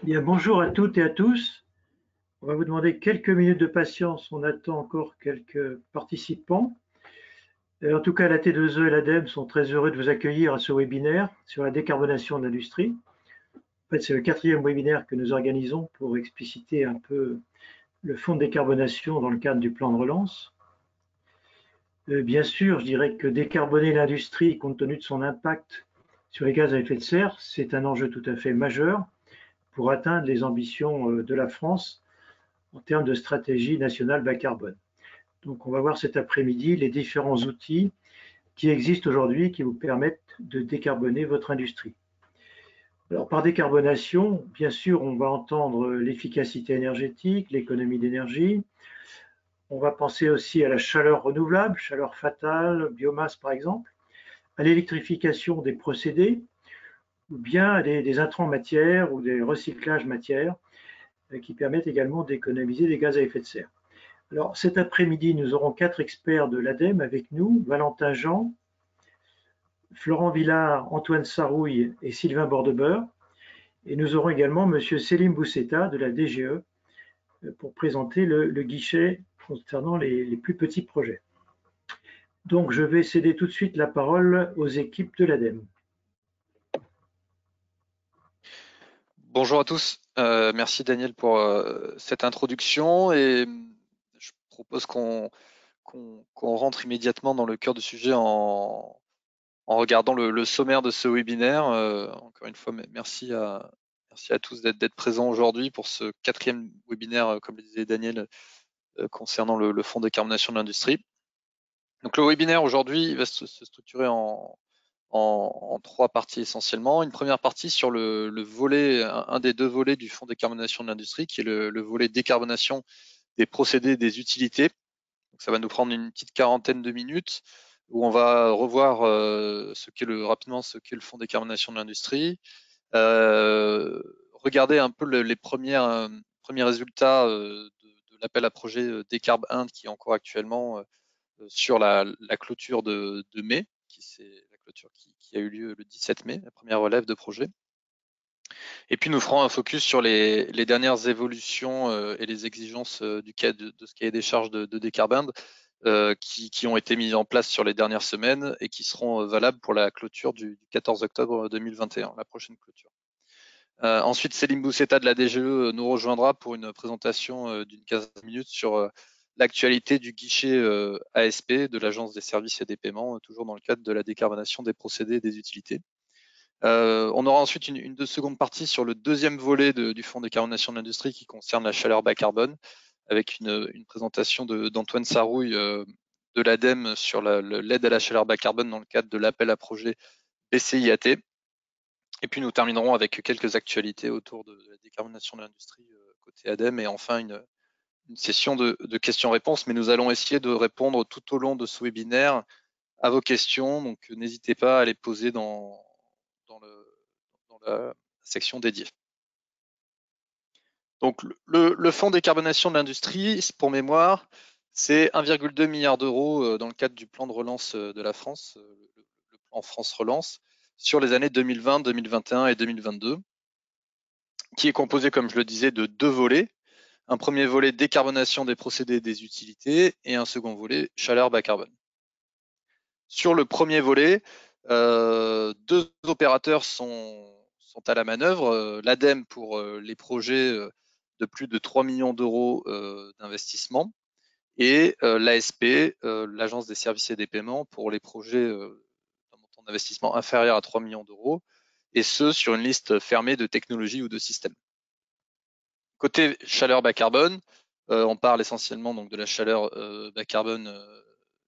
Bien, bonjour à toutes et à tous. On va vous demander quelques minutes de patience. On attend encore quelques participants. En tout cas, la T2E et l'ADEME sont très heureux de vous accueillir à ce webinaire sur la décarbonation de l'industrie. En fait, c'est le 4e webinaire que nous organisons pour expliciter un peu le fonds de décarbonation dans le cadre du plan de relance. Bien sûr, je dirais que décarboner l'industrie, compte tenu de son impact sur les gaz à effet de serre, c'est un enjeu tout à fait majeur pour atteindre les ambitions de la France en termes de stratégie nationale bas carbone. Donc, on va voir cet après-midi les différents outils qui existent aujourd'hui qui vous permettent de décarboner votre industrie. Alors, par décarbonation, bien sûr, on va entendre l'efficacité énergétique, l'économie d'énergie. On va penser aussi à la chaleur renouvelable, chaleur fatale, biomasse par exemple, à l'électrification des procédés, ou bien à des intrants matières ou des recyclages matières qui permettent également d'économiser des gaz à effet de serre. Alors, cet après-midi, nous aurons 4 experts de l'ADEME avec nous, Valentin Jean, Florent Villard, Antoine Sarouille et Sylvain Bordebeur. Et nous aurons également M. Selim Bousseta de la DGE pour présenter le guichet concernant les plus petits projets. Donc, je vais céder tout de suite la parole aux équipes de l'ADEME. Bonjour à tous, merci Daniel pour cette introduction et je propose qu'on rentre immédiatement dans le cœur du sujet en regardant le sommaire de ce webinaire. Encore une fois, merci à tous d'être présents aujourd'hui pour ce 4e webinaire, comme le disait Daniel, concernant le fonds de décarbonation de l'industrie. Donc le webinaire aujourd'hui va se structurer en 3 parties essentiellement. Une première partie sur le volet, un des 2 volets du fonds de décarbonation de l'industrie, qui est le volet décarbonation des procédés et des utilités. Donc ça va nous prendre une petite quarantaine de minutes où on va revoir rapidement ce qu'est le fonds de décarbonation de l'industrie, regarder un peu les premiers résultats de l'appel à projet Décarb Inde qui est en cours actuellement sur la clôture de mai, c'est la clôture qui a eu lieu le 17 mai, la première relève de projet. Et puis nous ferons un focus sur les dernières évolutions et les exigences de ce cahier des charges de Décarb Inde qui ont été mises en place sur les dernières semaines et qui seront valables pour la clôture du 14 octobre 2021, la prochaine clôture. Ensuite, Selim Bousseta de la DGE nous rejoindra pour une présentation d'une 15 minutes sur l'actualité du guichet ASP de l'Agence des services et des paiements, toujours dans le cadre de la décarbonation des procédés et des utilités. On aura ensuite une seconde partie sur le 2e volet du fonds de décarbonation de l'industrie qui concerne la chaleur bas carbone, avec une présentation d'Antoine Sarouille de l'ADEME sur l'aide à la chaleur bas carbone dans le cadre de l'appel à projet BCIAT. Et puis nous terminerons avec quelques actualités autour de la décarbonation de l'industrie côté ADEME et enfin une session de questions-réponses. Mais nous allons essayer de répondre tout au long de ce webinaire à vos questions. Donc n'hésitez pas à les poser dans la section dédiée. Donc le fonds décarbonation de l'industrie, pour mémoire, c'est 1,2 milliard d'euros dans le cadre du plan de relance de la France, le plan France Relance, sur les années 2020, 2021 et 2022, qui est composé, comme je le disais, de 2 volets. Un premier volet décarbonation des procédés et des utilités et un second volet chaleur bas carbone. Sur le premier volet, 2 opérateurs sont à la manœuvre. L'ADEME pour les projets de plus de 3 millions d'euros d'investissement et l'ASP, l'Agence des services et des paiements, pour les projets d'un montant d'investissement inférieur à 3 millions d'euros, et ce, sur une liste fermée de technologies ou de systèmes. Côté chaleur bas carbone, on parle essentiellement donc de la chaleur bas carbone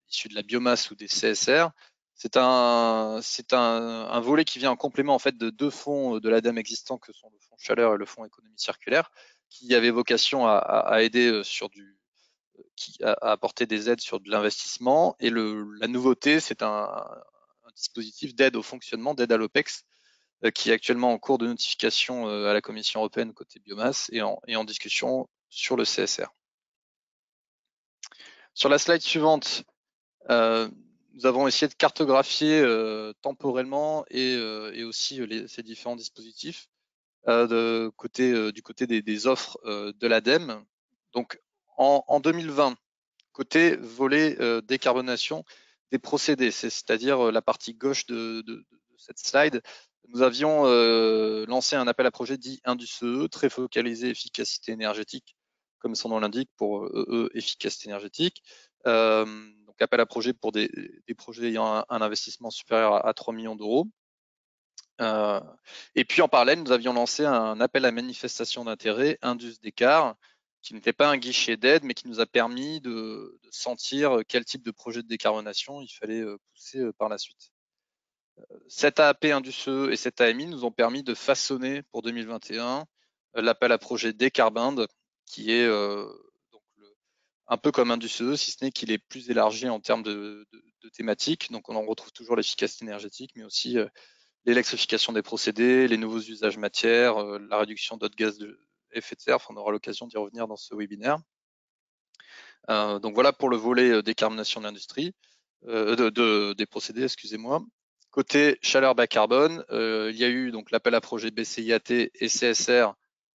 issue de la biomasse ou des CSR. C'est un volet qui vient en complément en fait de 2 fonds de l'ADEME existants que sont le fonds chaleur et le fonds économie circulaire, qui avaient vocation à aider à apporter des aides sur de l'investissement. Et la nouveauté, c'est un dispositif d'aide au fonctionnement, d'aide à l'OPEX, qui est actuellement en cours de notification à la Commission européenne côté biomasse et en discussion sur le CSR. Sur la slide suivante, nous avons essayé de cartographier temporellement et aussi ces différents dispositifs. du côté des offres de l'ADEME. Donc en 2020, côté volet décarbonation des procédés, c'est-à-dire la partie gauche de cette slide, nous avions lancé un appel à projet dit IndusE, très focalisé efficacité énergétique, comme son nom l'indique, pour efficacité énergétique. Donc appel à projet pour des projets ayant un investissement supérieur à 3 millions d'euros. Et puis en parallèle, nous avions lancé un appel à manifestation d'intérêt, Indus Descartes, qui n'était pas un guichet d'aide, mais qui nous a permis de sentir quel type de projet de décarbonation il fallait pousser par la suite. Cette AAP IndusE et cette AMI nous ont permis de façonner pour 2021 l'appel à projet Décarbind, qui est donc un peu comme IndusE, si ce n'est qu'il est plus élargi en termes de thématiques. Donc on en retrouve toujours l'efficacité énergétique, mais aussi l'électrification des procédés, les nouveaux usages matières, la réduction d'autres gaz de effet de serre. Enfin, on aura l'occasion d'y revenir dans ce webinaire. Donc voilà pour le volet décarbonation de l'industrie, des procédés, excusez-moi. Côté chaleur bas carbone, il y a eu donc l'appel à projet BCIAT et CSR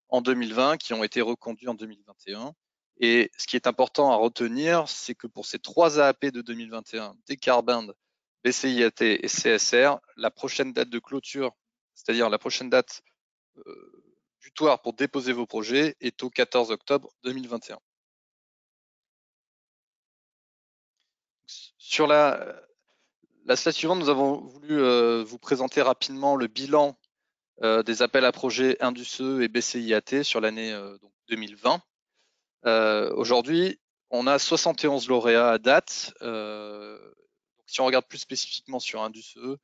en 2020 qui ont été reconduits en 2021. Et ce qui est important à retenir, c'est que pour ces 3 AAP de 2021, Décarbind, BCIAT et CSR, la prochaine date de clôture, c'est-à-dire la prochaine date butoir pour déposer vos projets, est au 14 octobre 2021. Sur la slide suivante, nous avons voulu vous présenter rapidement le bilan des appels à projets IndusE et BCIAT sur l'année 2020. Aujourd'hui, on a 71 lauréats à date. Si on regarde plus spécifiquement sur IndusE,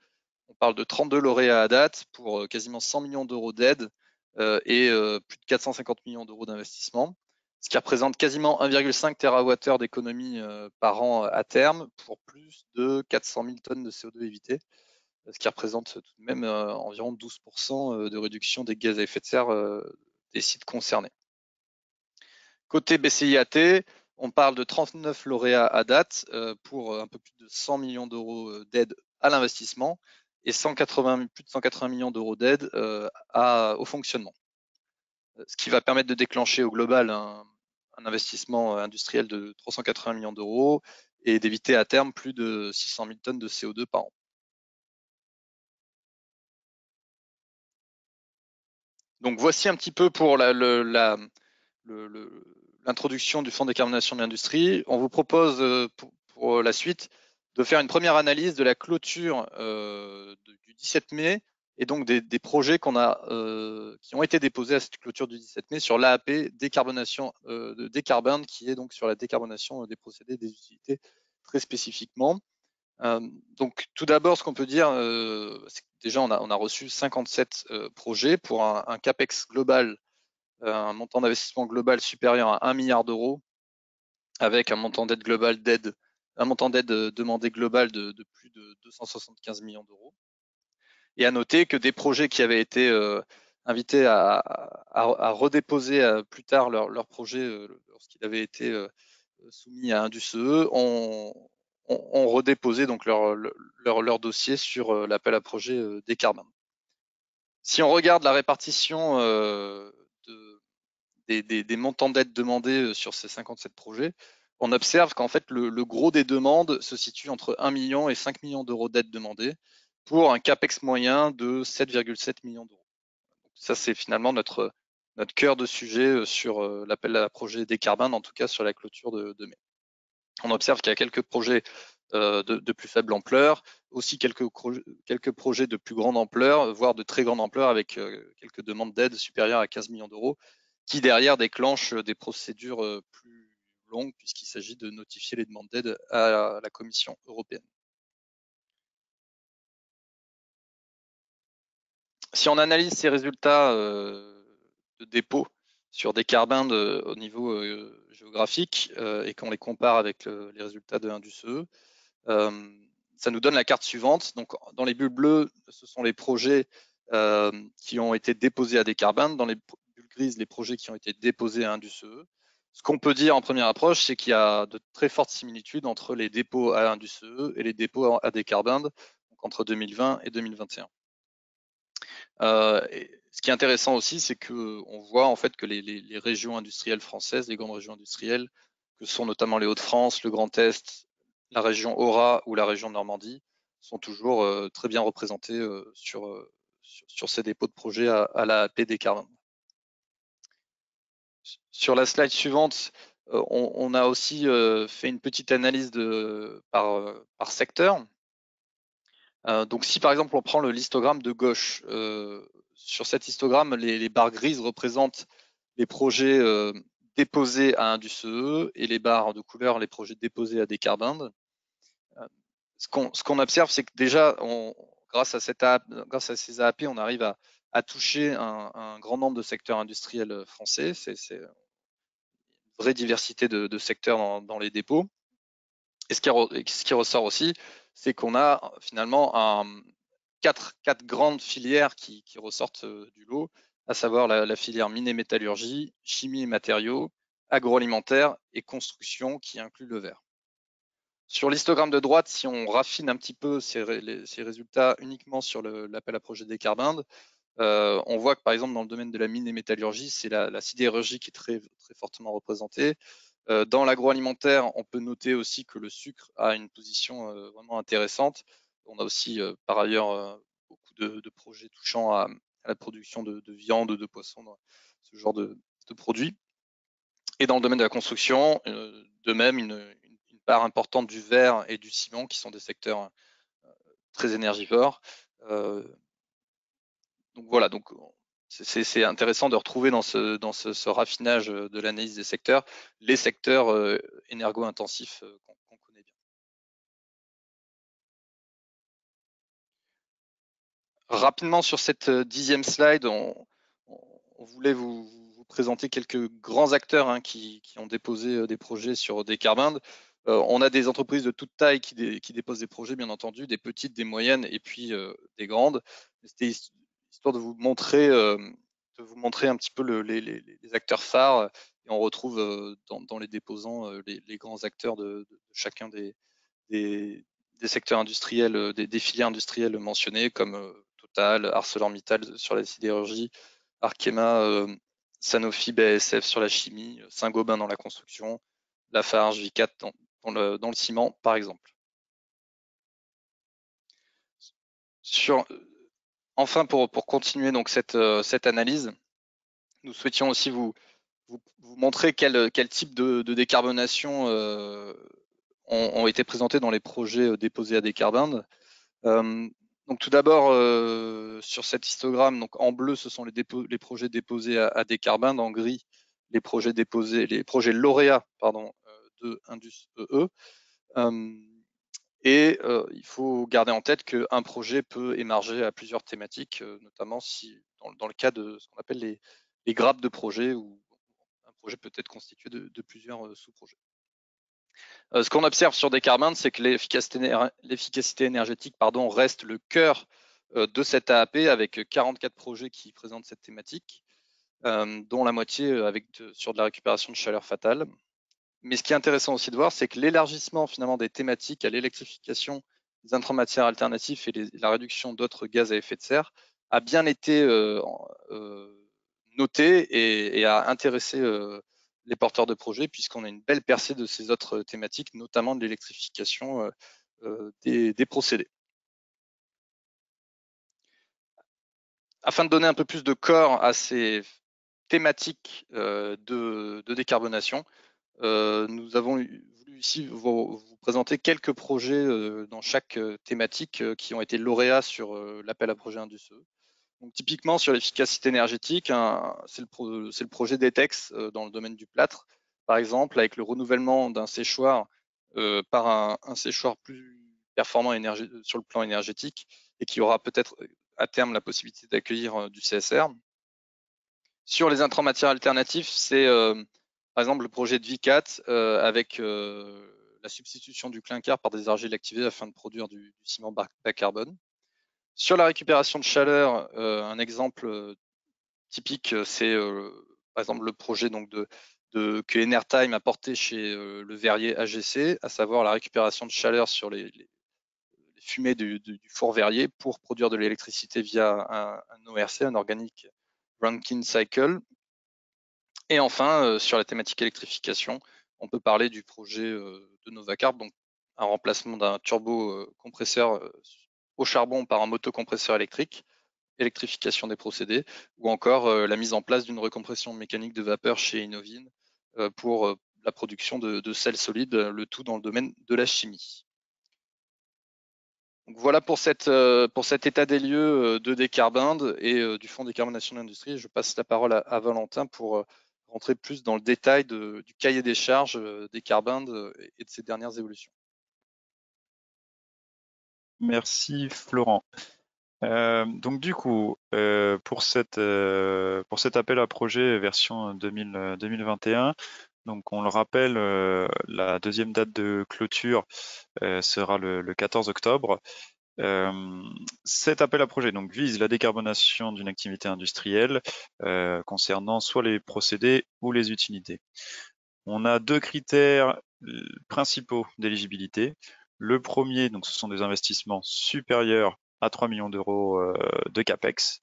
on parle de 32 lauréats à date pour quasiment 100 millions d'euros d'aide et plus de 450 millions d'euros d'investissement, ce qui représente quasiment 1,5 TWh d'économie par an à terme pour plus de 400 000 tonnes de CO2 évitées, ce qui représente tout de même environ 12% de réduction des gaz à effet de serre des sites concernés. Côté BCIAT, on parle de 39 lauréats à date pour un peu plus de 100 millions d'euros d'aide à l'investissement et plus de 180 millions d'euros d'aide au fonctionnement. Ce qui va permettre de déclencher au global un investissement industriel de 380 millions d'euros et d'éviter à terme plus de 600 000 tonnes de CO2 par an. Donc voici un petit peu pour l'introduction du fonds de décarbonation de l'industrie. On vous propose pour la suite de faire une première analyse de la clôture du 17 mai et donc des projets qui ont été déposés à cette clôture du 17 mai sur l'AAP décarbonation de Décarbind, qui est donc sur la décarbonation des procédés des utilités très spécifiquement. Donc tout d'abord, ce qu'on peut dire, c'est que déjà on a reçu 57 projets pour un CAPEX global, un montant d'investissement global supérieur à 1 milliard d'euros, avec un montant d'aide demandé global de plus de 275 millions d'euros. Et à noter que des projets qui avaient été invités à redéposer plus tard leur projet lorsqu'il avait été soumis à IndusE ont redéposé donc leur dossier sur l'appel à projet Décarbind. Si on regarde la répartition des montants d'aide demandés sur ces 57 projets, on observe qu'en fait le gros des demandes se situe entre 1 million et 5 millions d'euros d'aide demandée pour un CAPEX moyen de 7,7 millions d'euros. Ça, c'est finalement notre cœur de sujet sur l'appel à projet Décarbind, en tout cas sur la clôture de mai. On observe qu'il y a quelques projets de plus faible ampleur, aussi quelques projets de plus grande ampleur, voire de très grande ampleur avec quelques demandes d'aide supérieures à 15 millions d'euros, qui derrière déclenchent des procédures plus longues puisqu'il s'agit de notifier les demandes d'aide à la Commission européenne. Si on analyse ces résultats de dépôt sur Décarbind au niveau géographique et qu'on les compare avec les résultats de IndusE, ça nous donne la carte suivante. Donc, dans les bulles bleues, ce sont les projets qui ont été déposés à Décarbind. Dans les bulles grises, les projets qui ont été déposés à IndusE. Ce qu'on peut dire en première approche, c'est qu'il y a de très fortes similitudes entre les dépôts à IndusE et les dépôts à Décarbind, donc entre 2020 et 2021. ce qui est intéressant aussi, c'est qu'on voit en fait que les régions industrielles françaises, les grandes régions industrielles, que sont notamment les Hauts-de-France, le Grand Est, la région Aura ou la région de Normandie, sont toujours très bien représentées sur ces dépôts de projets à la AAP Décarbone. Sur la slide suivante, on a aussi fait une petite analyse par secteur. Donc si par exemple on prend le histogramme de gauche, sur cet histogramme, les barres grises représentent les projets déposés à Indus.CE et les barres de couleur, les projets déposés à Décarbinde. Ce qu'on observe, c'est que déjà, grâce à ces AAP, on arrive à toucher un grand nombre de secteurs industriels français. C'est une vraie diversité de secteurs dans les dépôts. Et ce qui ressort aussi, c'est qu'on a finalement quatre grandes filières qui ressortent du lot, à savoir la filière mine et métallurgie, chimie et matériaux, agroalimentaire et construction qui inclut le verre. Sur l'histogramme de droite, si on raffine un petit peu ces résultats uniquement sur l'appel à projet Décarbinde, on voit que par exemple dans le domaine de la mine et métallurgie, c'est la sidérurgie qui est très, très fortement représentée. Dans l'agroalimentaire, on peut noter aussi que le sucre a une position vraiment intéressante. On a aussi par ailleurs beaucoup de projets touchant à la production de viande, de poisson, ce genre de produits. Et dans le domaine de la construction, de même, une part importante du verre et du ciment, qui sont des secteurs très énergivores. Donc voilà, donc c'est intéressant de retrouver dans ce raffinage de l'analyse des secteurs, les secteurs énergo-intensifs qu'on connaît bien. Rapidement sur cette 10e slide, on voulait vous présenter quelques grands acteurs qui ont déposé des projets sur Décarbinde. On a des entreprises de toute taille qui déposent des projets, bien entendu, des petites, des moyennes et puis des grandes. C'était histoire de vous montrer un petit peu les acteurs phares. Et on retrouve dans les déposants les grands acteurs de chacun des secteurs industriels, des filières industrielles mentionnées, comme Total, ArcelorMittal sur la sidérurgie, Arkema, Sanofi, BASF sur la chimie, Saint-Gobain dans la construction, Lafarge, Vicat dans le ciment, par exemple. Enfin, pour continuer donc cette analyse, nous souhaitions aussi vous montrer quel type de décarbonation ont été présentés dans les projets déposés à Décarbinde. Donc tout d'abord, sur cet histogramme, donc en bleu, ce sont les projets déposés à Décarbinde, en gris, les projets lauréats de Indus.CE. Et il faut garder en tête qu'un projet peut émarger à plusieurs thématiques, notamment dans le cas de ce qu'on appelle les grappes de projets, où un projet peut être constitué de plusieurs sous-projets. Ce qu'on observe sur Décarbinde, c'est que l'efficacité énergétique reste le cœur de cette AAP, avec 44 projets qui présentent cette thématique, dont la moitié sur de la récupération de chaleur fatale. Mais ce qui est intéressant aussi de voir, c'est que l'élargissement finalement des thématiques à l'électrification, des intrants matières alternatifs et la réduction d'autres gaz à effet de serre a bien été noté et a intéressé les porteurs de projets, puisqu'on a une belle percée de ces autres thématiques, notamment de l'électrification des procédés. Afin de donner un peu plus de corps à ces thématiques de décarbonation, nous avons voulu ici vous présenter quelques projets dans chaque thématique qui ont été lauréats sur l'appel à projet Indus.CE. Donc, typiquement, sur l'efficacité énergétique, c'est le projet DETEX dans le domaine du plâtre, par exemple, avec le renouvellement d'un séchoir par un séchoir plus performant sur le plan énergétique et qui aura peut-être à terme la possibilité d'accueillir du CSR. Sur les intrants matières alternatifs, c'est par exemple le projet de Vicat avec la substitution du clinker par des argiles activées afin de produire du ciment bas carbone. Sur la récupération de chaleur, un exemple typique, c'est par exemple le projet donc que Enertime a porté chez le verrier AGC, à savoir la récupération de chaleur sur les fumées du four verrier pour produire de l'électricité via un ORC, un organique Rankine Cycle. Et enfin, sur la thématique électrification, on peut parler du projet de Novacarb, donc un remplacement d'un turbo-compresseur au charbon par un motocompresseur électrique, électrification des procédés, ou encore la mise en place d'une recompression mécanique de vapeur chez Innovin pour la production de sels solides, le tout dans le domaine de la chimie. Donc voilà pour cet état des lieux de Décarbind et du Fonds décarbonation de l'industrie. Je passe la parole à Valentin pour rentrer plus dans le détail du cahier des charges Décarbind et de ses dernières évolutions. Merci Florent. Donc du coup, pour cet appel à projet version 2021, donc on le rappelle, la deuxième date de clôture sera le 14 octobre. Cet appel à projet donc vise la décarbonation d'une activité industrielle concernant soit les procédés ou les utilités. On a deux critères principaux d'éligibilité. Le premier, donc, ce sont des investissements supérieurs à 3 millions d'euros de CAPEX.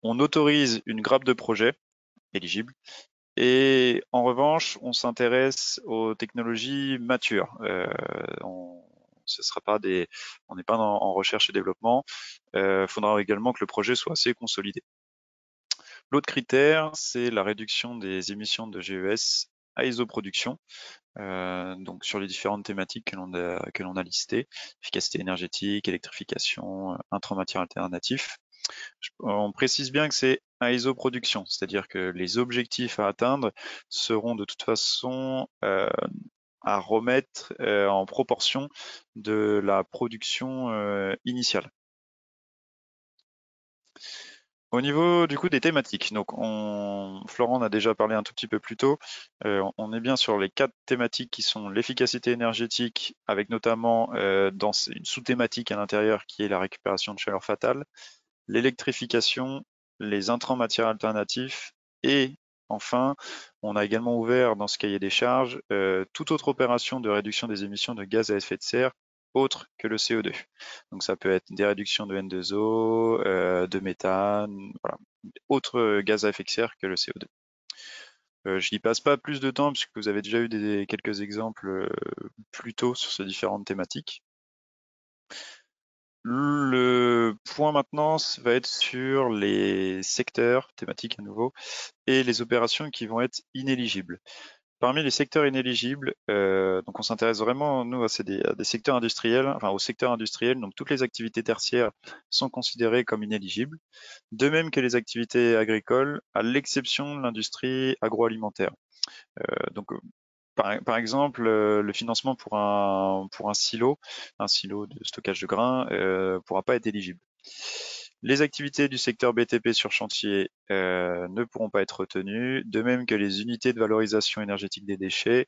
On autorise une grappe de projets éligibles. Et en revanche, on s'intéresse aux technologies matures. On n'est pas en recherche et développement. Il faudra également que le projet soit assez consolidé. L'autre critère, c'est la réduction des émissions de GES à isoproduction, donc sur les différentes thématiques que l'on a listées, efficacité énergétique, électrification, intrants-matières alternatifs. On précise bien que c'est à isoproduction, c'est-à-dire que les objectifs à atteindre seront de toute façon à remettre en proportion de la production initiale. Au niveau du coup des thématiques, donc Florent en a déjà parlé un tout petit peu plus tôt, on est bien sur les 4 thématiques qui sont l'efficacité énergétique, avec notamment dans une sous-thématique à l'intérieur qui est la récupération de chaleur fatale, l'électrification, les intrants matières alternatifs et enfin, on a également ouvert dans ce cahier des charges toute autre opération de réduction des émissions de gaz à effet de serre autre que le CO2. Donc ça peut être des réductions de N2O, de méthane, voilà, autres gaz à effet de serre que le CO2. Je n'y passe pas plus de temps puisque vous avez déjà eu quelques exemples plus tôt sur ces différentes thématiques. Le point maintenant va être sur les secteurs thématiques à nouveau et les opérations qui vont être inéligibles. Parmi les secteurs inéligibles, donc on s'intéresse vraiment, nous, à des secteurs industriels, enfin au secteur industriel, donc toutes les activités tertiaires sont considérées comme inéligibles, de même que les activités agricoles, à l'exception de l'industrie agroalimentaire. Donc par exemple, le financement pour un silo de stockage de grains, pourra pas être éligible. Les activités du secteur BTP sur chantier ne pourront pas être retenues, de même que les unités de valorisation énergétique des déchets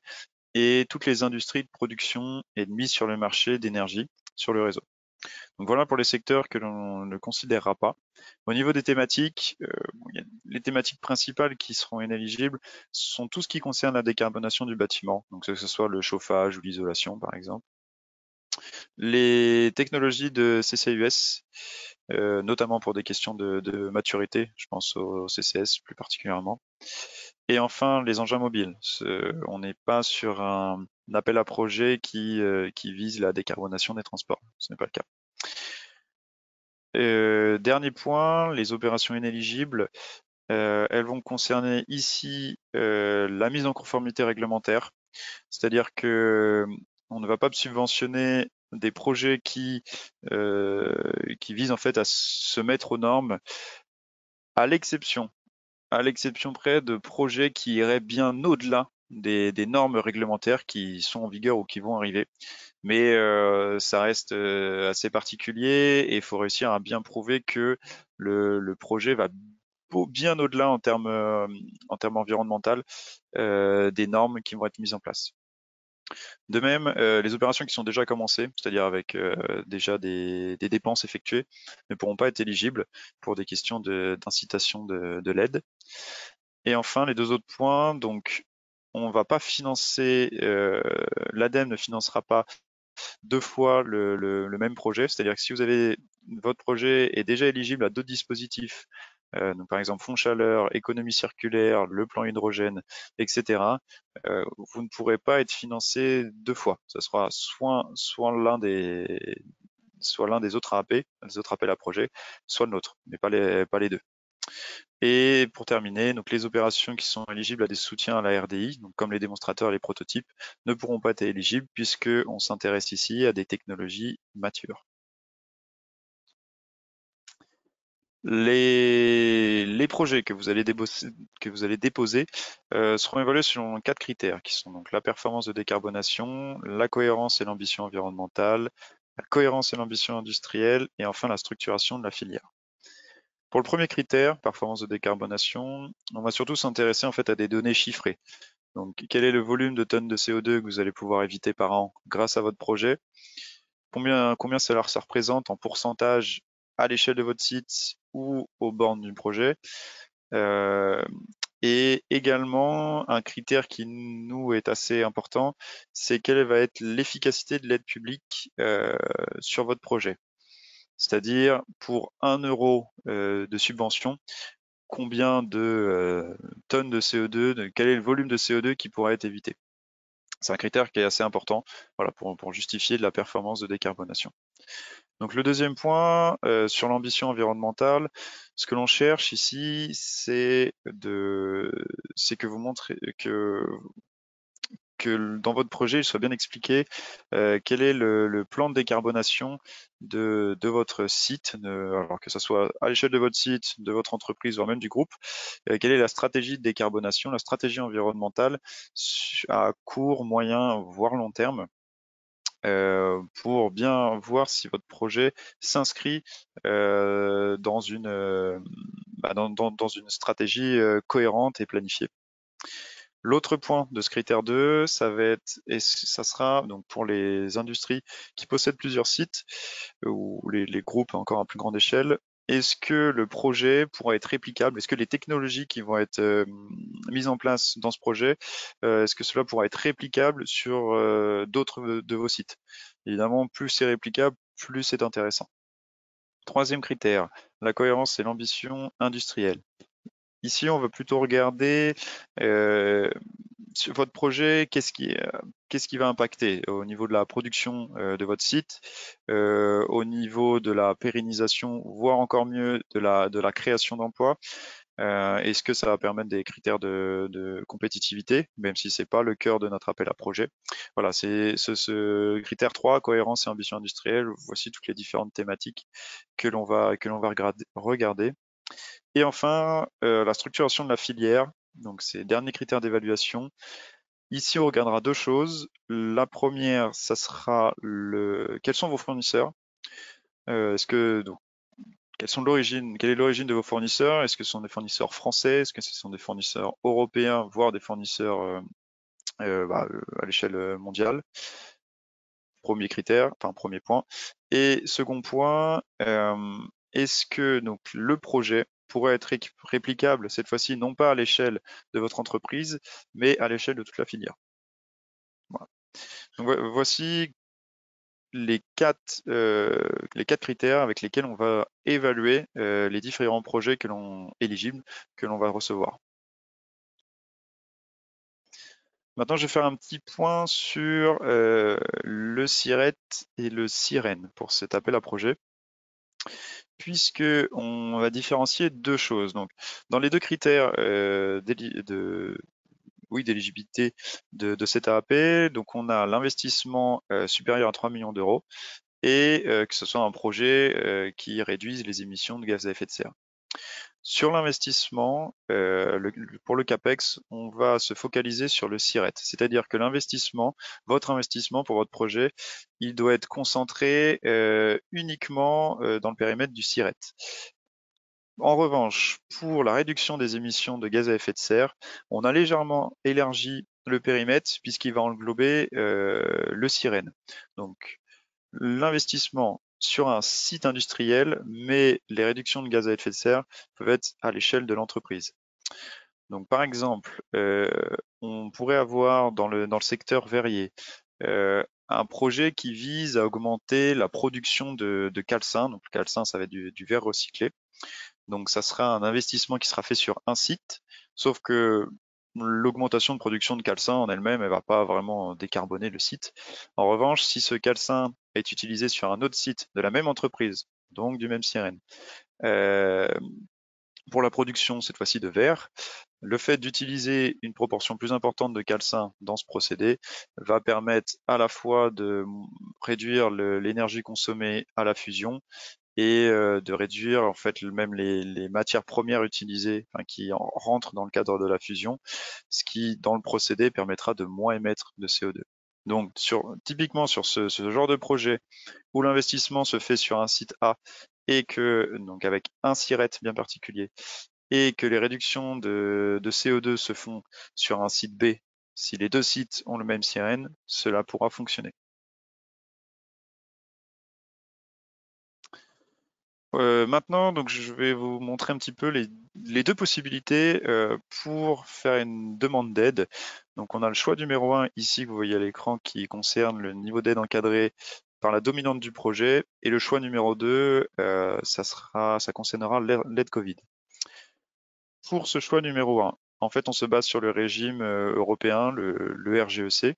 et toutes les industries de production et de mise sur le marché d'énergie sur le réseau. Donc voilà pour les secteurs que l'on ne considérera pas. Au niveau des thématiques, les thématiques principales qui seront inéligibles sont tout ce qui concerne la décarbonation du bâtiment, donc que ce soit le chauffage ou l'isolation par exemple. Les technologies de CCUS, notamment pour des questions de maturité, je pense au CCS plus particulièrement. Et enfin, les engins mobiles. On n'est pas sur un appel à projet qui vise la décarbonation des transports. Ce n'est pas le cas. Dernier point, les opérations inéligibles. Elles vont concerner ici la mise en conformité réglementaire, c'est-à-dire que on ne va pas subventionner des projets qui visent en fait à se mettre aux normes, à l'exception près de projets qui iraient bien au-delà des normes réglementaires qui sont en vigueur ou qui vont arriver. Mais ça reste assez particulier et il faut réussir à bien prouver que le projet va bien au-delà en termes environnementaux des normes qui vont être mises en place. De même, les opérations qui sont déjà commencées, c'est-à-dire avec déjà des dépenses effectuées, ne pourront pas être éligibles pour des questions d'incitation de l'aide. Et enfin, les deux autres points, donc on ne va pas financer, l'ADEME ne financera pas 2 fois le même projet, c'est-à-dire que si votre projet est déjà éligible à d'autres dispositifs, donc par exemple fonds chaleur, économie circulaire, le plan hydrogène, etc., vous ne pourrez pas être financé deux fois. Ce sera soit l'un des autres AP, les autres appels à projet, soit le nôtre, mais pas les deux. Et pour terminer, donc les opérations qui sont éligibles à des soutiens à la RDI, donc comme les démonstrateurs et les prototypes, ne pourront pas être éligibles puisqu'on s'intéresse ici à des technologies matures. Les projets que vous allez déposer seront évalués selon 4 critères qui sont donc la performance de décarbonation, la cohérence et l'ambition environnementale, la cohérence et l'ambition industrielle et enfin la structuration de la filière. Pour le premier critère, performance de décarbonation, on va surtout s'intéresser en fait à des données chiffrées. Donc, quel est le volume de tonnes de CO2 que vous allez pouvoir éviter par an grâce à votre projet? Combien ça représente en pourcentage à l'échelle de votre site ou aux bornes du projet? Et également, un critère qui nous est assez important, c'est quelle va être l'efficacité de l'aide publique sur votre projet. C'est-à-dire, pour 1 euro de subvention, combien de tonnes de CO2, quel est le volume de CO2 qui pourrait être évité. C'est un critère qui est assez important, voilà, pour justifier de la performance de décarbonation. Donc le deuxième point, sur l'ambition environnementale, ce que l'on cherche ici, c'est que vous montrez que dans votre projet, il soit bien expliqué quel est le plan de décarbonation de votre site, alors que ce soit à l'échelle de votre site, de votre entreprise, voire même du groupe. Quelle est la stratégie de décarbonation, la stratégie environnementale à court, moyen, voire long terme, pour bien voir si votre projet s'inscrit dans une stratégie cohérente et planifiée. L'autre point de ce critère 2, ça sera donc pour les industries qui possèdent plusieurs sites ou les groupes encore à plus grande échelle. Est-ce que le projet pourra être réplicable? Est-ce que les technologies qui vont être mises en place dans ce projet, est-ce que cela pourra être réplicable sur d'autres de vos sites? Évidemment, plus c'est réplicable, plus c'est intéressant. Troisième critère, la cohérence et l'ambition industrielle. Ici, on va plutôt regarder sur votre projet, qu'est-ce qui va impacter au niveau de la production de votre site, au niveau de la pérennisation, voire encore mieux de la création d'emplois. Est-ce que ça va permettre des critères de compétitivité, même si c'est pas le cœur de notre appel à projet. Voilà, c'est ce critère 3, cohérence et ambition industrielle. Voici toutes les différentes thématiques que l'on va regarder. Et enfin, la structuration de la filière. Donc, c'est le dernier critère d'évaluation. Ici, on regardera deux choses. La première, ça sera quels sont vos fournisseurs. Quelle est l'origine de vos fournisseurs? Est-ce que ce sont des fournisseurs français? Est-ce que ce sont des fournisseurs européens, voire des fournisseurs à l'échelle mondiale? Premier critère, enfin premier point. Et second point, est-ce que donc le projet pourrait être réplicable cette fois-ci non pas à l'échelle de votre entreprise, mais à l'échelle de toute la filière. Voilà. Donc voici les quatre critères avec lesquels on va évaluer les différents projets éligibles que l'on va recevoir. Maintenant, je vais faire un petit point sur le SIRET et le SIREN pour cet appel à projet, puisque on va différencier deux choses. Donc, dans les deux critères d'éligibilité de cet AAP, donc on a l'investissement supérieur à 3 millions d'euros et que ce soit un projet qui réduise les émissions de gaz à effet de serre. Sur l'investissement, pour le CAPEX, on va se focaliser sur le SIRET, c'est-à-dire que votre investissement pour votre projet, il doit être concentré uniquement dans le périmètre du SIRET. En revanche, pour la réduction des émissions de gaz à effet de serre, on a légèrement élargi le périmètre puisqu'il va englober le SIREN. Donc, l'investissement sur un site industriel, mais les réductions de gaz à effet de serre peuvent être à l'échelle de l'entreprise. Donc, par exemple, on pourrait avoir dans le secteur verrier un projet qui vise à augmenter la production de calcin. Donc, le calcin, ça va être du verre recyclé. Donc ça sera un investissement qui sera fait sur un site, sauf que l'augmentation de production de calcin en elle-même, elle va pas vraiment décarboner le site. En revanche, si ce calcin est utilisé sur un autre site de la même entreprise, donc du même sirène, pour la production cette fois-ci de verre, le fait d'utiliser une proportion plus importante de calcin dans ce procédé va permettre à la fois de réduire l'énergie consommée à la fusion et de réduire en fait même les matières premières utilisées, enfin, qui rentrent dans le cadre de la fusion, ce qui dans le procédé permettra de moins émettre de CO2. Donc typiquement sur ce genre de projet où l'investissement se fait sur un site A et que donc avec un SIRET bien particulier et que les réductions de CO2 se font sur un site B, si les deux sites ont le même sirène, cela pourra fonctionner. Maintenant, donc je vais vous montrer un petit peu les deux possibilités pour faire une demande d'aide. Donc on a le choix numéro 1 ici que vous voyez à l'écran qui concerne le niveau d'aide encadré par la dominante du projet, et le choix numéro 2, ça concernera l'aide Covid. Pour ce choix numéro 1, en fait on se base sur le régime européen, le RGEC.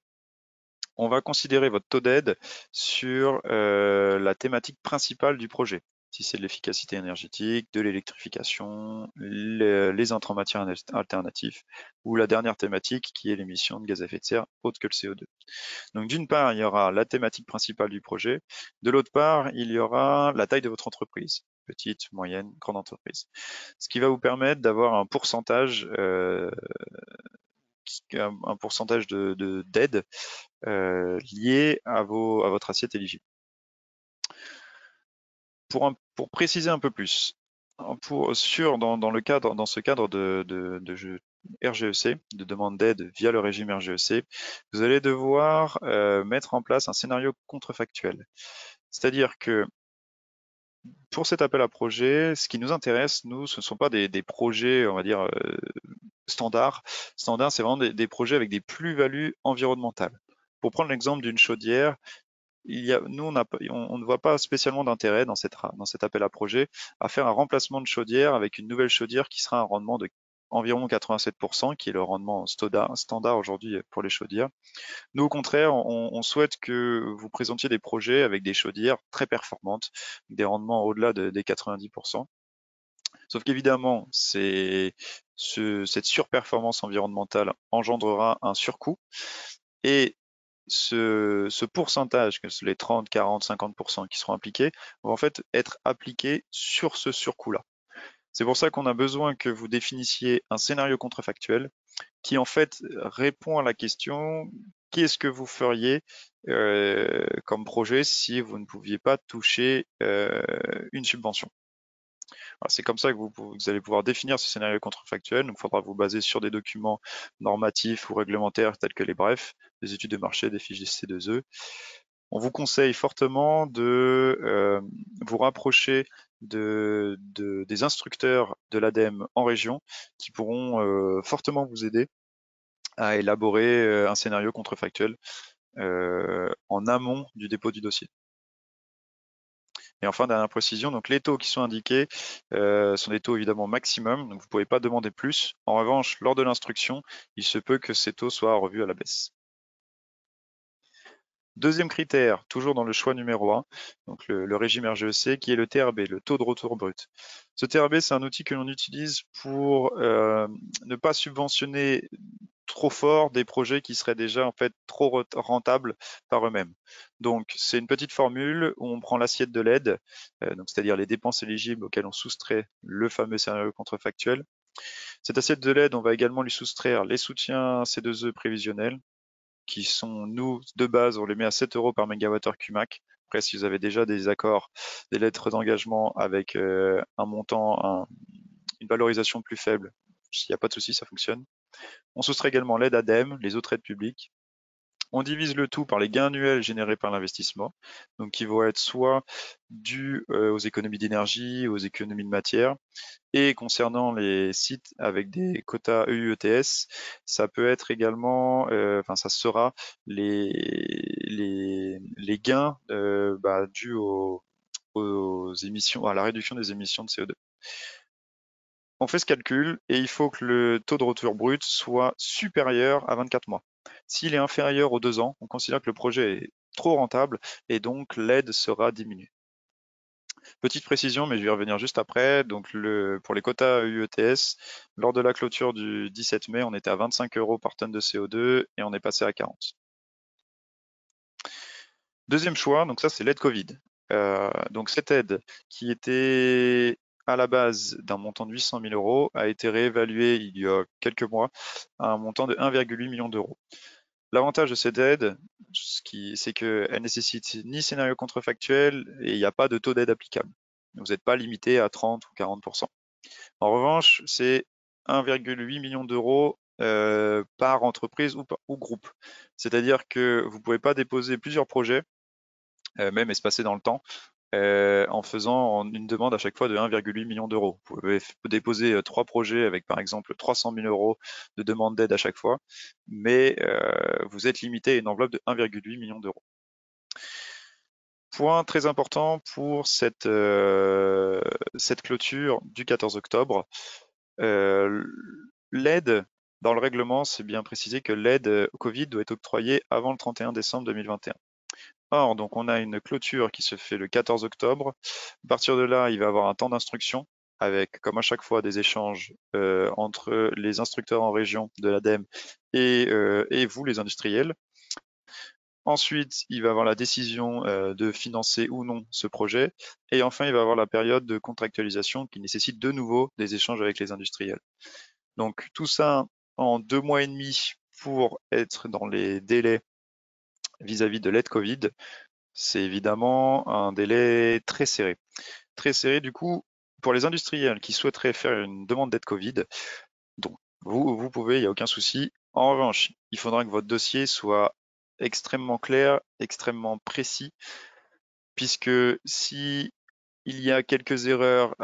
On va considérer votre taux d'aide sur la thématique principale du projet. Si c'est de l'efficacité énergétique, de l'électrification, les intrants matières alternatifs, ou la dernière thématique qui est l'émission de gaz à effet de serre autre que le CO2. Donc d'une part, il y aura la thématique principale du projet. De l'autre part, il y aura la taille de votre entreprise, petite, moyenne, grande entreprise. Ce qui va vous permettre d'avoir un pourcentage, d'aide lié à votre assiette éligible. Pour préciser un peu plus, dans ce cadre de RGEC, de demande d'aide via le régime RGEC, vous allez devoir mettre en place un scénario contrefactuel. C'est-à-dire que pour cet appel à projet, ce qui nous intéresse, nous, ce ne sont pas des projets, on va dire, standards. Standard, c'est vraiment des projets avec des plus-values environnementales. Pour prendre l'exemple d'une chaudière, nous, on ne voit pas spécialement d'intérêt dans cet appel à projet à faire un remplacement de chaudière avec une nouvelle chaudière qui sera un rendement de environ 87%, qui est le rendement standard aujourd'hui pour les chaudières. Nous, au contraire, on souhaite que vous présentiez des projets avec des chaudières très performantes, des rendements au-delà des 90%. Sauf qu'évidemment, cette surperformance environnementale engendrera un surcoût, et ce pourcentage, que les 30, 40, 50% qui seront appliqués, vont en fait être appliqués sur ce surcoût-là. C'est pour ça qu'on a besoin que vous définissiez un scénario contrefactuel qui en fait répond à la question: qu'est-ce que vous feriez comme projet si vous ne pouviez pas toucher une subvention? Voilà, c'est comme ça que vous allez pouvoir définir ce scénario contrefactuel. Donc, il faudra vous baser sur des documents normatifs ou réglementaires tels que les brefs, des études de marché, des fiches C2E. On vous conseille fortement de vous rapprocher des instructeurs de l'ADEME en région qui pourront fortement vous aider à élaborer un scénario contrefactuel en amont du dépôt du dossier. Et enfin, dernière précision, donc les taux qui sont indiqués sont des taux évidemment maximum, donc vous ne pouvez pas demander plus. En revanche, lors de l'instruction, il se peut que ces taux soient revus à la baisse. Deuxième critère, toujours dans le choix numéro 1, donc le régime RGEC, qui est le TRB, le taux de retour brut. Ce TRB, c'est un outil que l'on utilise pour ne pas subventionner trop fort des projets qui seraient déjà en fait trop rentables par eux-mêmes. Donc c'est une petite formule où on prend l'assiette de l'aide, c'est-à-dire les dépenses éligibles auxquelles on soustrait le fameux scénario contrefactuel. Cette assiette de l'aide, on va également lui soustraire les soutiens C2E prévisionnels, qui sont, nous, de base, on les met à 7 € par mégawattheure CUMAC. Après, si vous avez déjà des accords, des lettres d'engagement avec un montant, une valorisation plus faible, s'il n'y a pas de souci, ça fonctionne. On soustrait également l'aide ADEME, les autres aides publiques. On divise le tout par les gains annuels générés par l'investissement, donc qui vont être soit dus aux économies d'énergie, aux économies de matière. Et concernant les sites avec des quotas EUETS, ça peut être également, ça sera les gains dus aux émissions, à la réduction des émissions de CO2. on fait ce calcul et il faut que le taux de retour brut soit supérieur à 24 mois. S'il est inférieur aux 2 ans, on considère que le projet est trop rentable et donc l'aide sera diminuée. Petite précision, mais je vais y revenir juste après. Donc pour les quotas UETS, lors de la clôture du 17 mai, on était à 25 € par tonne de CO2 et on est passé à 40. Deuxième choix, donc ça c'est l'aide Covid. Donc cette aide qui était à la base d'un montant de 800 000 € a été réévaluée il y a quelques mois à un montant de 1,8 million d'euros. L'avantage de cette aide, c'est qu'elle nécessite ni scénario contrefactuel et il n'y a pas de taux d'aide applicable. Vous n'êtes pas limité à 30 ou 40%. En revanche, c'est 1,8 million d'euros par entreprise ou groupe. C'est-à-dire que vous ne pouvez pas déposer plusieurs projets, même espacés dans le temps, en faisant une demande à chaque fois de 1,8 million d'euros. Vous pouvez déposer 3 projets avec par exemple 300 000 € de demande d'aide à chaque fois, mais vous êtes limité à une enveloppe de 1,8 million d'euros. Point très important pour cette clôture du 14 octobre, l'aide, dans le règlement, c'est bien précisé que l'aide Covid doit être octroyée avant le 31 décembre 2021. Or, donc on a une clôture qui se fait le 14 octobre. À partir de là, il va y avoir un temps d'instruction avec, comme à chaque fois, des échanges entre les instructeurs en région de l'ADEME et vous, les industriels. Ensuite, il va y avoir la décision de financer ou non ce projet. Et enfin, il va y avoir la période de contractualisation qui nécessite de nouveau des échanges avec les industriels. Donc tout ça en 2 mois et demi pour être dans les délais vis-à-vis de l'aide Covid, c'est évidemment un délai très serré. Très serré du coup pour les industriels qui souhaiteraient faire une demande d'aide Covid. Donc vous pouvez, il n'y a aucun souci. En revanche, il faudra que votre dossier soit extrêmement clair, extrêmement précis, puisque si il y a quelques erreurs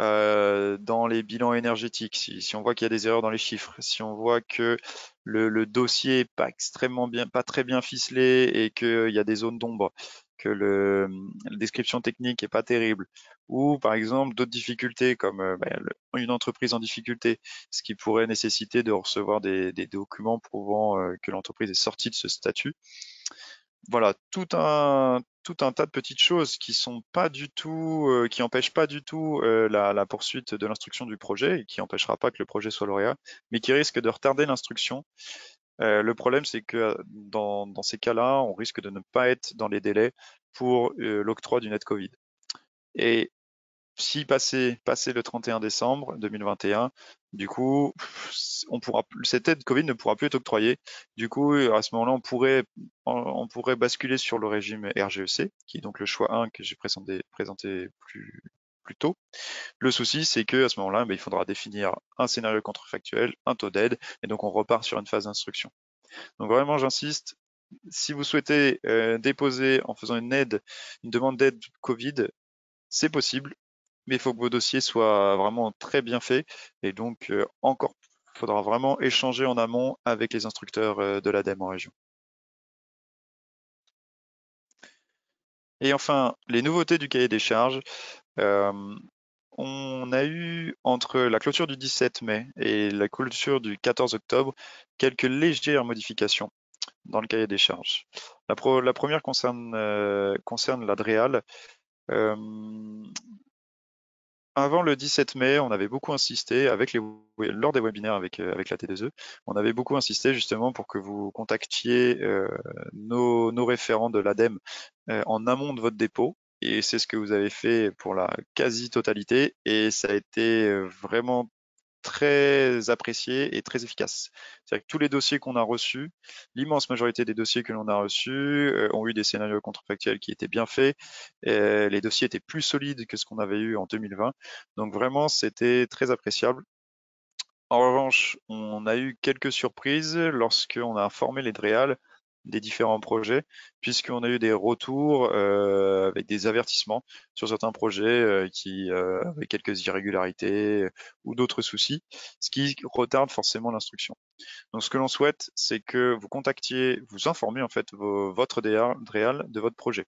dans les bilans énergétiques, si on voit qu'il y a des erreurs dans les chiffres, si on voit que le dossier n'est pas très bien ficelé et qu'il y a des zones d'ombre, que la description technique n'est pas terrible, ou par exemple d'autres difficultés comme une entreprise en difficulté, ce qui pourrait nécessiter de recevoir des documents prouvant que l'entreprise est sortie de ce statut. Voilà, tout un tas de petites choses qui sont pas du tout, qui empêchent pas du tout la poursuite de l'instruction du projet et qui empêchera pas que le projet soit lauréat, mais qui risquent de retarder l'instruction. Le problème, c'est que dans ces cas-là, on risque de ne pas être dans les délais pour l'octroi d'une aide Covid. Et si passé le 31 décembre 2021, du coup, cette aide Covid ne pourra plus être octroyée. Du coup, à ce moment-là, on pourrait basculer sur le régime RGEC, qui est donc le choix 1 que j'ai présenté plus tôt. Le souci, c'est que à ce moment-là, il faudra définir un scénario contrefactuel, un taux d'aide, et donc on repart sur une phase d'instruction. Donc vraiment, j'insiste, si vous souhaitez déposer en faisant une demande d'aide Covid, c'est possible, mais il faut que vos dossiers soient vraiment très bien faits. Et donc, il faudra vraiment échanger en amont avec les instructeurs de l'ADEME en région. Et enfin, les nouveautés du cahier des charges. On a eu, entre la clôture du 17 mai et la clôture du 14 octobre, quelques légères modifications dans le cahier des charges. La première concerne la DREAL. Avant le 17 mai, on avait beaucoup insisté lors des webinaires avec la T2E, on avait beaucoup insisté justement pour que vous contactiez nos référents de l'ADEME en amont de votre dépôt. Et c'est ce que vous avez fait pour la quasi-totalité. Et ça a été vraiment très apprécié et très efficace. C'est-à-dire que tous les dossiers qu'on a reçus, l'immense majorité des dossiers que l'on a reçus ont eu des scénarios contrefactuels qui étaient bien faits. Les dossiers étaient plus solides que ce qu'on avait eu en 2020. Donc vraiment, c'était très appréciable. En revanche, on a eu quelques surprises lorsqu'on a informé les DREAL des différents projets, puisqu'on a eu des retours avec des avertissements sur certains projets qui avaient quelques irrégularités ou d'autres soucis, ce qui retarde forcément l'instruction. Donc ce que l'on souhaite, c'est que vous informez en fait votre DREAL de votre projet.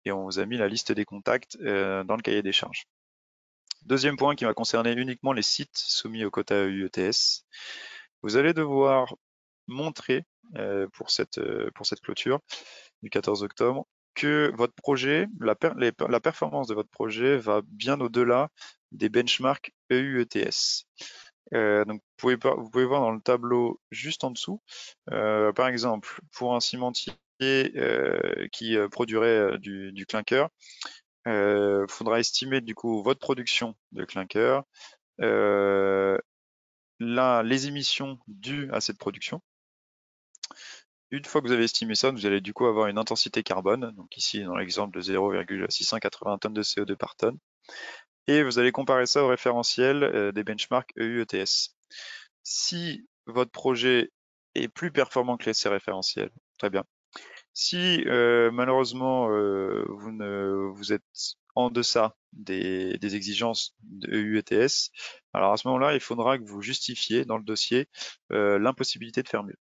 Et on vous a mis la liste des contacts dans le cahier des charges. Deuxième point qui va concerner uniquement les sites soumis au quota EU ETS. Vous allez devoir montrer pour cette clôture du 14 octobre que votre projet, la performance de votre projet va bien au-delà des benchmarks EU ETS. Donc vous pouvez voir dans le tableau juste en dessous, par exemple, pour un cimentier qui produirait du clinker, faudra estimer du coup votre production de clinker, les émissions dues à cette production. Une fois que vous avez estimé ça, vous allez du coup avoir une intensité carbone, donc ici dans l'exemple de 0,680 tonnes de CO2 par tonne, et vous allez comparer ça au référentiel des benchmarks EU ETS. Si votre projet est plus performant que ces référentiels, très bien. Si malheureusement vous êtes en deçà des exigences de EU ETS, alors à ce moment-là, il faudra que vous justifiez dans le dossier l'impossibilité de faire mieux.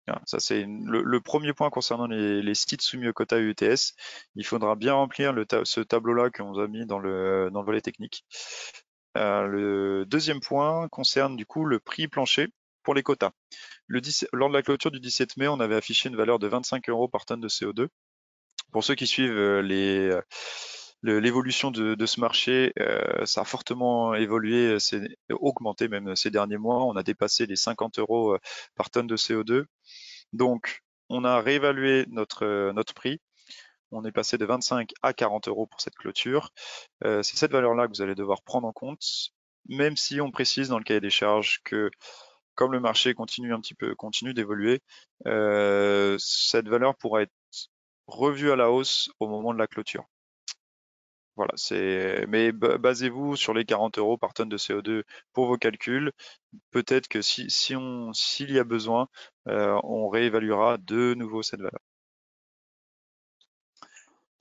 Voilà, ça c'est le premier point concernant les sites soumis au quota EU ETS. Il faudra bien remplir ce tableau-là qu'on vous a mis dans le volet technique. Le deuxième point concerne du coup le prix plancher pour les quotas. Lors de la clôture du 17 mai, on avait affiché une valeur de 25 € par tonne de CO2. Pour ceux qui suivent l'évolution de ce marché, ça a fortement évolué, augmenté même ces derniers mois. On a dépassé les 50 € par tonne de CO2. Donc, on a réévalué notre prix. On est passé de 25 à 40 € pour cette clôture. C'est cette valeur-là que vous allez devoir prendre en compte, même si on précise dans le cahier des charges que comme le marché continue d'évoluer, cette valeur pourra être revue à la hausse au moment de la clôture. Voilà, mais basez-vous sur les 40 € par tonne de CO2 pour vos calculs. Peut-être que s'il y a besoin, on réévaluera de nouveau cette valeur.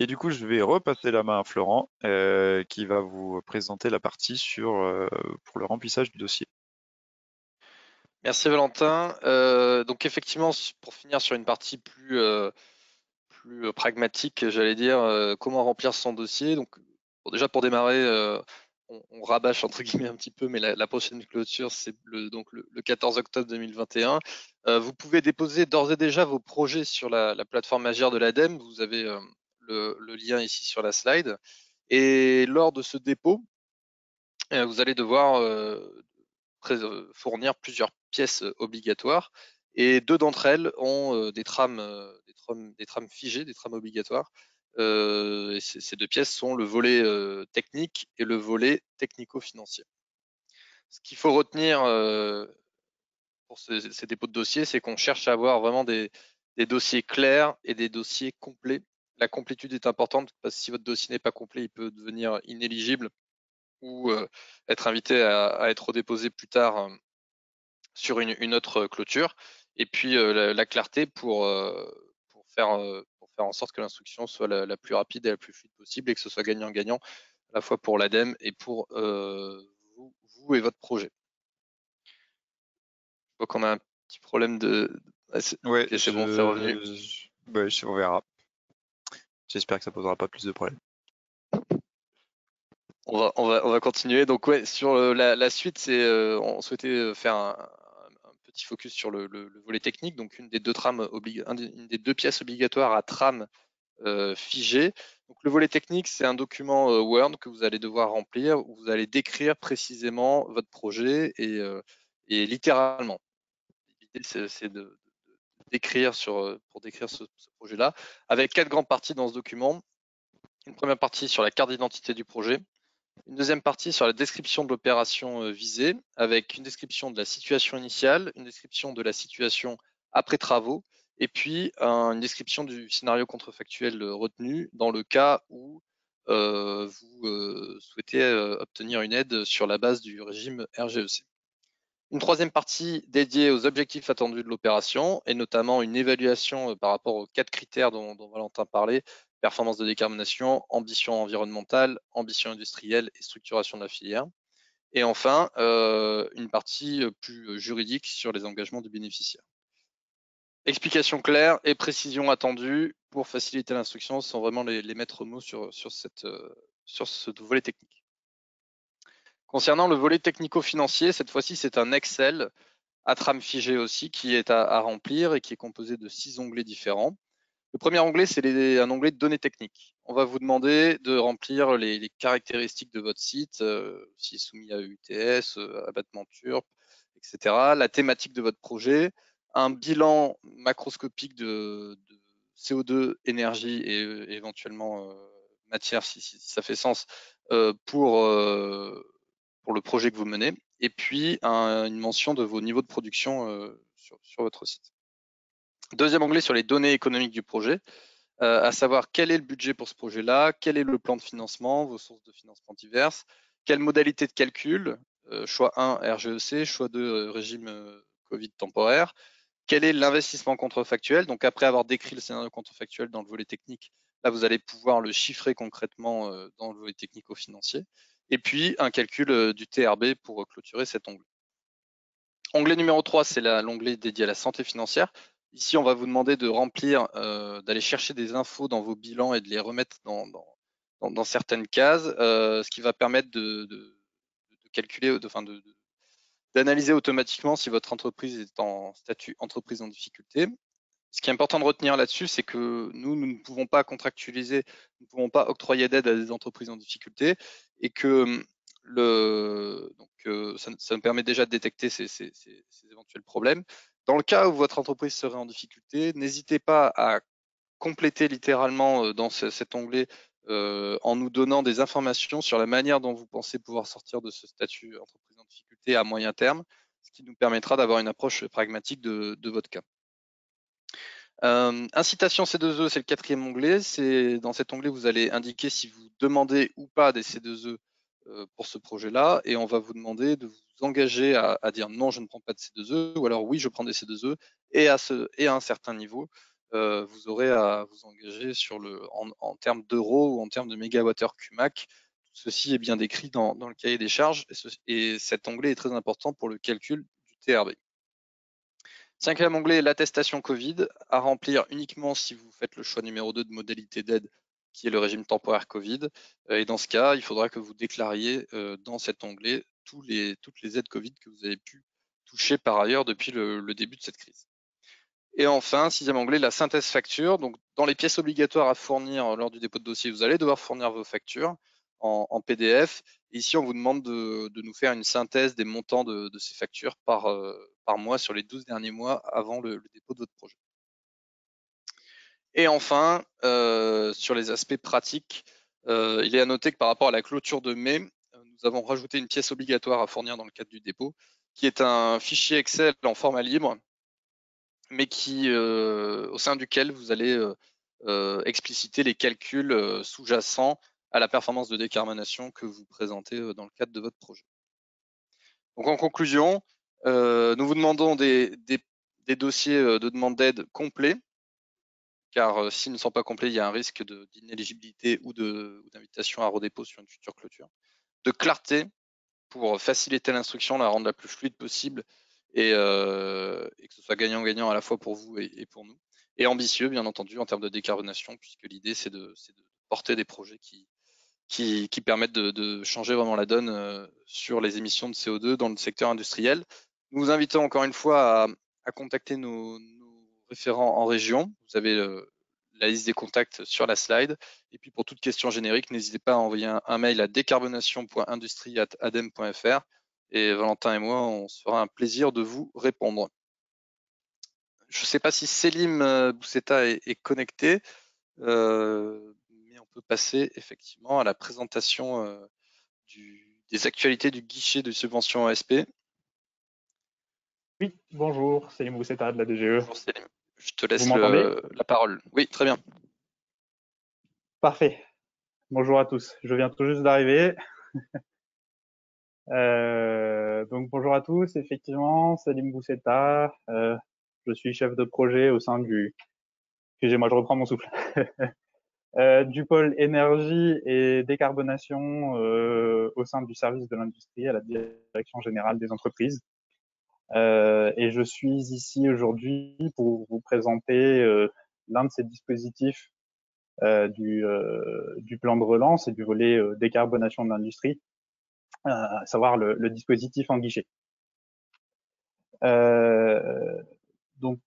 Et du coup, je vais repasser la main à Florent, qui va vous présenter la partie pour le remplissage du dossier. Merci Valentin. Donc effectivement, pour finir sur une partie plus pragmatique, j'allais dire, comment remplir son dossier. Donc déjà pour démarrer, on rabâche entre guillemets un petit peu, mais la prochaine clôture, c'est le 14 octobre 2021. Vous pouvez déposer d'ores et déjà vos projets sur la plateforme Agir de l'ADEME. Vous avez le lien ici sur la slide. Et lors de ce dépôt, vous allez devoir fournir plusieurs pièces obligatoires. Et deux d'entre elles ont des trames figées, des trames obligatoires. Et ces deux pièces sont le volet technique et le volet technico-financier. Ce qu'il faut retenir pour ces dépôts de dossiers, c'est qu'on cherche à avoir vraiment des dossiers clairs et des dossiers complets. La complétude est importante parce que si votre dossier n'est pas complet, il peut devenir inéligible ou être invité à être redéposé plus tard sur une autre clôture. Et puis la clarté pour faire en sorte que l'instruction soit la plus rapide et la plus fluide possible et que ce soit gagnant-gagnant à la fois pour l'ADEME et pour vous et votre projet. Je vois qu'on a un petit problème de... Ouais, okay, c'est bon, c'est revenu. On verra. J'espère que ça posera pas plus de problèmes. On va continuer. Donc ouais, sur la suite, on souhaitait faire un petit focus sur le volet technique. Donc une des deux pièces obligatoires à trame figée. Donc le volet technique, c'est un document Word que vous allez devoir remplir où vous allez décrire précisément votre projet et littéralement. L'idée, c'est de décrire pour décrire ce projet-là, avec 4 grandes parties dans ce document. Une première partie sur la carte d'identité du projet, une deuxième partie sur la description de l'opération visée, avec une description de la situation initiale, une description de la situation après travaux, et puis une description du scénario contrefactuel retenu dans le cas où vous souhaitez obtenir une aide sur la base du régime RGEC. Une troisième partie dédiée aux objectifs attendus de l'opération, et notamment une évaluation par rapport aux 4 critères dont Valentin parlait: performance de décarbonation, ambition environnementale, ambition industrielle et structuration de la filière. Et enfin, une partie plus juridique sur les engagements du bénéficiaire. Explication claire et précision attendue pour faciliter l'instruction sont vraiment les maîtres mots sur ce volet technique. Concernant le volet technico-financier, cette fois-ci, c'est un Excel à trame figée aussi qui est à remplir et qui est composé de 6 onglets différents. Le premier onglet, c'est un onglet de données techniques. On va vous demander de remplir les caractéristiques de votre site, s'il est soumis à UTS, abattement TURP, etc. La thématique de votre projet, un bilan macroscopique de CO2, énergie et éventuellement matière, si ça fait sens, pour le projet que vous menez, et puis une mention de vos niveaux de production sur votre site. Deuxième onglet sur les données économiques du projet, à savoir quel est le budget pour ce projet-là, quel est le plan de financement, vos sources de financement diverses, quelle modalité de calcul, choix 1 RGEC, choix 2 régime Covid temporaire, quel est l'investissement contrefactuel. Donc après avoir décrit le scénario contrefactuel dans le volet technique, là vous allez pouvoir le chiffrer concrètement dans le volet technico-financier, et puis un calcul du TRB pour clôturer cet onglet. Onglet numéro 3, c'est l'onglet dédié à la santé financière. Ici, on va vous demander de remplir, d'aller chercher des infos dans vos bilans et de les remettre dans certaines cases, ce qui va permettre de calculer, d'analyser automatiquement si votre entreprise est en statut entreprise en difficulté. Ce qui est important de retenir là-dessus, c'est que nous ne pouvons pas contractualiser, nous ne pouvons pas octroyer d'aide à des entreprises en difficulté, et que ça nous permet déjà de détecter ces éventuels problèmes. Dans le cas où votre entreprise serait en difficulté, n'hésitez pas à compléter littéralement dans cet onglet en nous donnant des informations sur la manière dont vous pensez pouvoir sortir de ce statut entreprise en difficulté à moyen terme, ce qui nous permettra d'avoir une approche pragmatique de votre cas. Incitation C2E, c'est le quatrième onglet. Dans cet onglet, vous allez indiquer si vous demandez ou pas des C2E pour ce projet-là, et on va vous demander de vous engager à dire non, je ne prends pas de C2E, ou alors oui, je prends des C2E, et à un certain niveau, vous aurez à vous engager en termes d'euros ou en termes de mégawattheure QMAC. Ceci est bien décrit dans le cahier des charges, et cet onglet est très important pour le calcul du TRB. Cinquième onglet, l'attestation Covid, à remplir uniquement si vous faites le choix numéro 2 de modalité d'aide, qui est le régime temporaire Covid. Et dans ce cas, il faudra que vous déclariez dans cet onglet toutes les aides Covid que vous avez pu toucher par ailleurs depuis le début de cette crise. Et enfin, sixième onglet, la synthèse facture. Donc, dans les pièces obligatoires à fournir lors du dépôt de dossier, vous allez devoir fournir vos factures en PDF. Et ici, on vous demande de nous faire une synthèse des montants de ces factures par mois sur les 12 derniers mois avant le dépôt de votre projet. Et enfin, sur les aspects pratiques, il est à noter que par rapport à la clôture de mai, nous avons rajouté une pièce obligatoire à fournir dans le cadre du dépôt, qui est un fichier Excel en format libre, mais au sein duquel vous allez expliciter les calculs sous-jacents à la performance de décarbonation que vous présentez dans le cadre de votre projet. Donc en conclusion, nous vous demandons des dossiers de demande d'aide complets, car s'ils ne sont pas complets, il y a un risque d'inéligibilité ou d'invitation à redépôt sur une future clôture. De clarté pour faciliter l'instruction, la rendre la plus fluide possible, et que ce soit gagnant-gagnant à la fois pour vous et pour nous. Et ambitieux, bien entendu, en termes de décarbonation, puisque l'idée, c'est de porter des projets qui permettent de changer vraiment la donne sur les émissions de CO2 dans le secteur industriel. Nous vous invitons encore une fois à contacter nos référents en région. Vous avez la liste des contacts sur la slide. Et puis pour toute question générique, n'hésitez pas à envoyer un mail à décarbonation.industrie@adem.fr, et Valentin et moi, on se fera un plaisir de vous répondre. Je ne sais pas si Selim Bousseta est connecté, mais on peut passer effectivement à la présentation des actualités du guichet de subvention ASP. Oui, bonjour, Selim Bousseta de la DGE. Bonjour Selim, je te laisse la parole. Oui, très bien. Parfait. Bonjour à tous, je viens tout juste d'arriver. Donc bonjour à tous, effectivement, Selim Bousseta, je suis chef de projet au sein excusez-moi, je reprends mon souffle, du pôle énergie et décarbonation au sein du service de l'industrie à la direction générale des entreprises. Et je suis ici aujourd'hui pour vous présenter l'un de ces dispositifs du plan de relance et du volet décarbonation de l'industrie, à savoir le dispositif en guichet. Donc,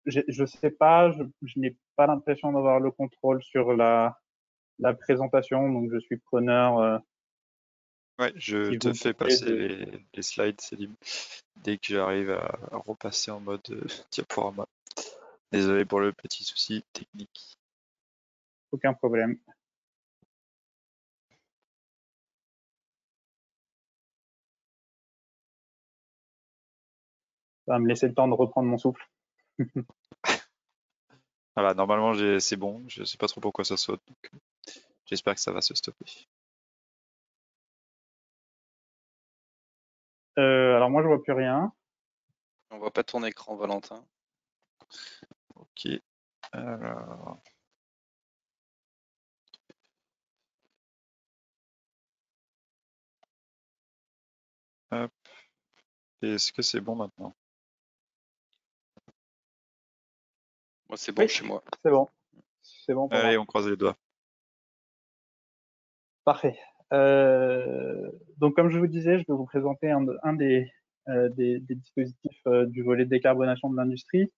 je sais pas, je n'ai pas l'impression d'avoir le contrôle sur la présentation, donc je suis preneur. Ouais, je Si te vous fais voulez passer les slides, Céline, dès que j'arrive à repasser en mode diaporama. Désolé pour le petit souci technique. aucun problème. Ça va me laisser le temps de reprendre mon souffle. Voilà, normalement c'est bon, je sais pas trop pourquoi ça saute, donc j'espère que ça va se stopper. Alors moi je vois plus rien. On voit pas ton écran, Valentin. Ok, alors... Hop. Est-ce que c'est bon maintenant? Moi, c'est bon Oui, chez moi. c'est bon. C'est bon pour moi. Allez, on croise les doigts. Parfait. Donc, comme je vous disais, je vais vous présenter un des dispositifs du volet décarbonation de l'industrie.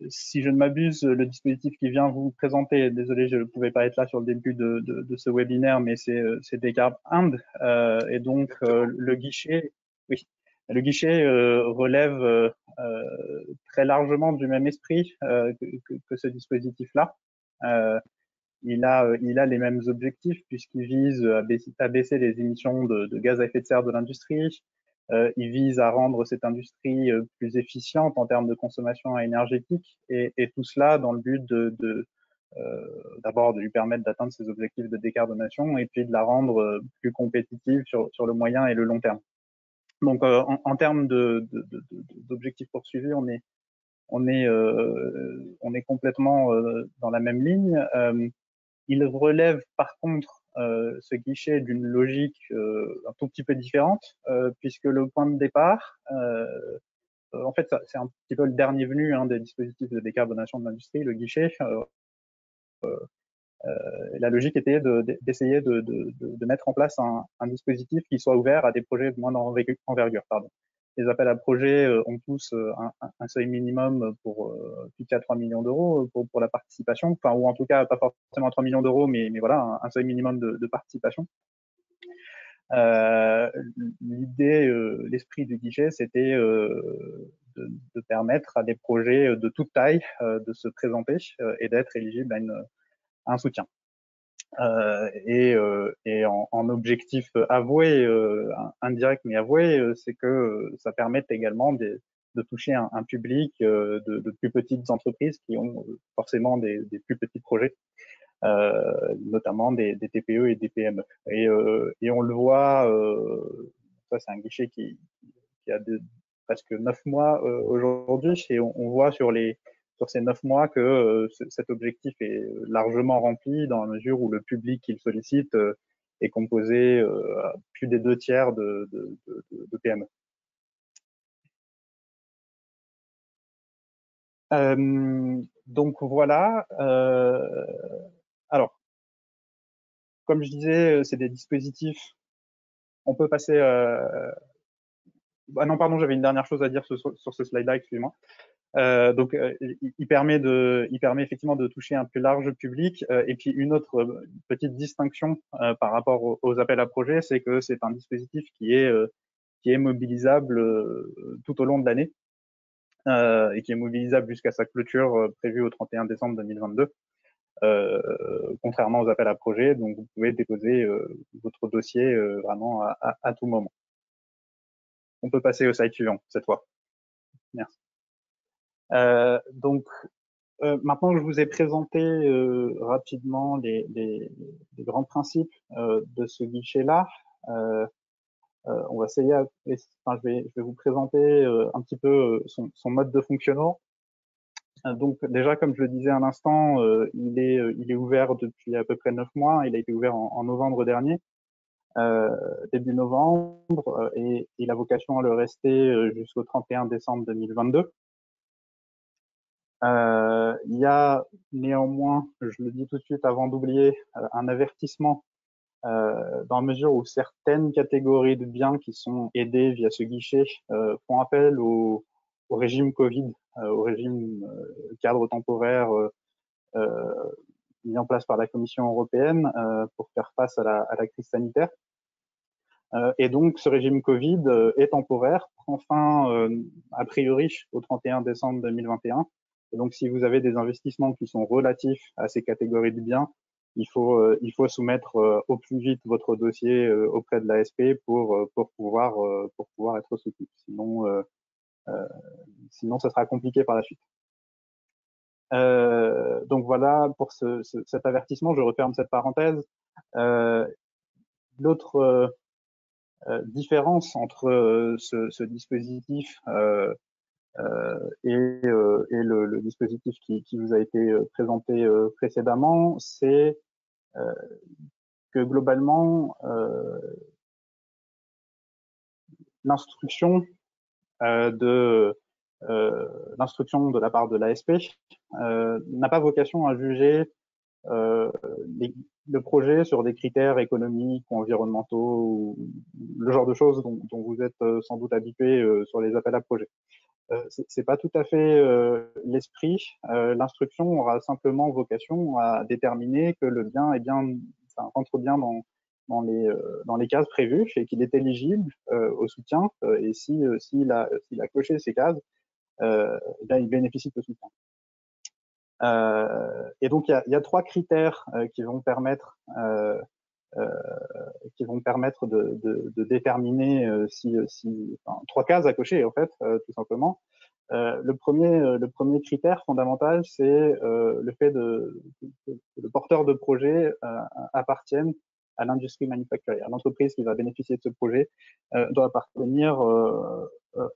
Si je ne m'abuse, le dispositif qui vient vous présenter, désolé, je ne pouvais pas être là sur le début de ce webinaire, mais c'est Decarb Ind. Et donc, le guichet, oui, le guichet relève très largement du même esprit que ce dispositif-là. Il a les mêmes objectifs puisqu'il vise à baisser les émissions de gaz à effet de serre de l'industrie. Il vise à rendre cette industrie plus efficiente en termes de consommation énergétique et tout cela dans le but d'abord de lui permettre d'atteindre ses objectifs de décarbonation et puis de la rendre plus compétitive sur le moyen et le long terme. Donc en termes d'objectifs poursuivis, on est complètement dans la même ligne. Il relève par contre ce guichet d'une logique un tout petit peu différente, puisque le point de départ, en fait, c'est un petit peu le dernier venu des dispositifs de décarbonation de l'industrie, le guichet. La logique était d'essayer de mettre en place un dispositif qui soit ouvert à des projets de moindre envergure. Pardon. Les appels à projets ont tous un seuil minimum pour plus de 3 millions d'euros pour la participation, enfin, ou en tout cas pas forcément 3 millions d'euros, mais voilà, un seuil minimum de participation. L'idée, l'esprit du guichet, c'était de permettre à des projets de toute taille de se présenter et d'être éligibles à un soutien. Et en objectif avoué, indirect mais avoué, c'est que ça permet également de toucher un public de plus petites entreprises qui ont forcément des plus petits projets, notamment des TPE et des PME. Et on le voit, ça c'est un guichet qui a presque 9 mois aujourd'hui, et on voit sur ces 9 mois que cet objectif est largement rempli dans la mesure où le public qu'il sollicite est composé à plus des 2/3 de PME. Donc voilà. Alors, comme je disais, c'est des dispositifs. On peut passer. Ah non, pardon, j'avais une dernière chose à dire sur ce slide-là, excusez-moi. Donc, il permet effectivement de toucher un plus large public. Et puis, une autre petite distinction par rapport aux appels à projets, c'est que c'est un dispositif qui est mobilisable tout au long de l'année et qui est mobilisable jusqu'à sa clôture prévue au 31 décembre 2022. Contrairement aux appels à projets, donc vous pouvez déposer votre dossier vraiment à tout moment. On peut passer au slide suivant cette fois. Merci. Donc, maintenant que je vous ai présenté rapidement les grands principes de ce guichet-là, on va essayer, je vais vous présenter un petit peu son mode de fonctionnement. Donc déjà, comme je le disais à l'instant, il est ouvert depuis à peu près 9 mois. Il a été ouvert en novembre dernier, début novembre, et il a vocation à le rester jusqu'au 31 décembre 2022. Il y a néanmoins, je le dis tout de suite avant d'oublier, un avertissement dans la mesure où certaines catégories de biens qui sont aidés via ce guichet font appel au régime Covid, au régime cadre temporaire mis en place par la Commission européenne pour faire face à la crise sanitaire. Et donc, ce régime Covid est temporaire, prend fin a priori au 31 décembre 2021. Et donc, si vous avez des investissements qui sont relatifs à ces catégories de biens, il faut soumettre au plus vite votre dossier auprès de l'ASP pour pouvoir être soutenu. Sinon, ça sera compliqué par la suite. Donc voilà pour cet avertissement. Je referme cette parenthèse. L'autre différence entre ce dispositif et le dispositif qui vous a été présenté précédemment, c'est que globalement, l'instruction de la part de l'ASP n'a pas vocation à juger le projet sur des critères économiques ou environnementaux, ou le genre de choses dont vous êtes sans doute habitué sur les appels à projets. C'est pas tout à fait l'esprit. L'instruction aura simplement vocation à déterminer que le bien est bien, ça rentre bien dans les cases prévues et qu'il est éligible au soutien. Et s'il a coché ces cases, bien, il bénéficie de ce soutien. Et donc il y a trois critères qui vont permettre de déterminer enfin, trois cases à cocher en fait, tout simplement. Le premier critère fondamental, c'est le fait que le porteur de projet appartienne à l'industrie manufacturière. L'entreprise qui va bénéficier de ce projet doit appartenir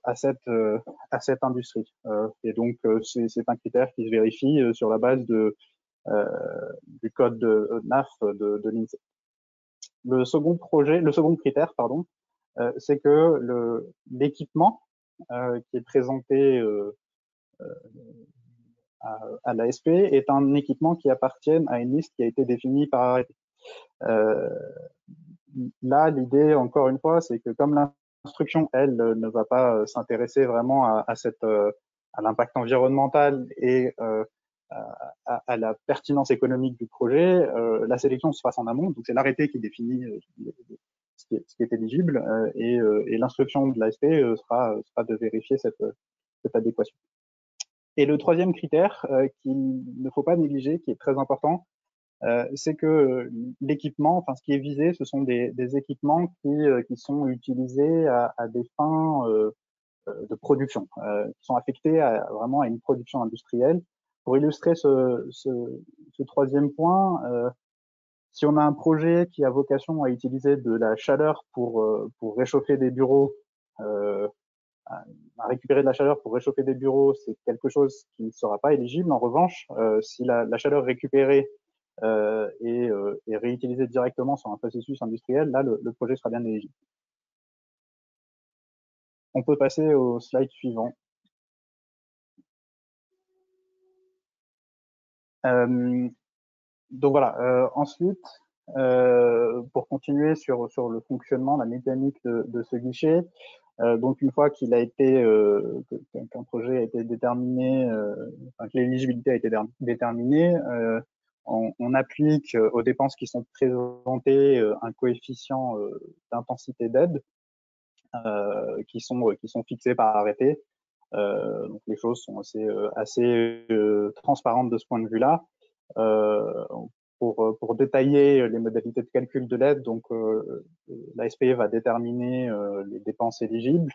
à cette industrie. Et donc, c'est un critère qui se vérifie sur la base du code NAF de l'INSEE. Le second critère, pardon, c'est que l'équipement qui est présenté à l'ASP est un équipement qui appartient à une liste qui a été définie par arrêté. Là, l'idée, encore une fois, c'est que comme l'instruction, elle, ne va pas s'intéresser vraiment à l'impact environnemental et à la pertinence économique du projet, la sélection se fasse en amont. Donc, c'est l'arrêté qui définit ce qui est éligible et l'instruction de l'ASP sera de vérifier cette adéquation. Et le troisième critère qu'il ne faut pas négliger, qui est très important, c'est que l'équipement, enfin ce qui est visé, ce sont des équipements qui sont utilisés à des fins de production, qui sont affectés vraiment à une production industrielle. Pour illustrer ce troisième point, si on a un projet qui a vocation à utiliser de la chaleur pour réchauffer des bureaux, à récupérer de la chaleur pour réchauffer des bureaux, c'est quelque chose qui ne sera pas éligible. En revanche, si la chaleur récupérée est réutilisée directement sur un processus industriel, là, le projet sera bien éligible. On peut passer au slide suivant. Donc voilà, ensuite, pour continuer sur le fonctionnement, la mécanique de ce guichet, donc une fois qu'il a été qu'un projet a été déterminé, enfin, que l'éligibilité a été déterminée, on applique aux dépenses qui sont présentées un coefficient d'intensité d'aide qui sont fixés par arrêté. Donc les choses sont assez transparentes de ce point de vue-là. Pour détailler les modalités de calcul de l'aide, donc l'ASP va déterminer les dépenses éligibles.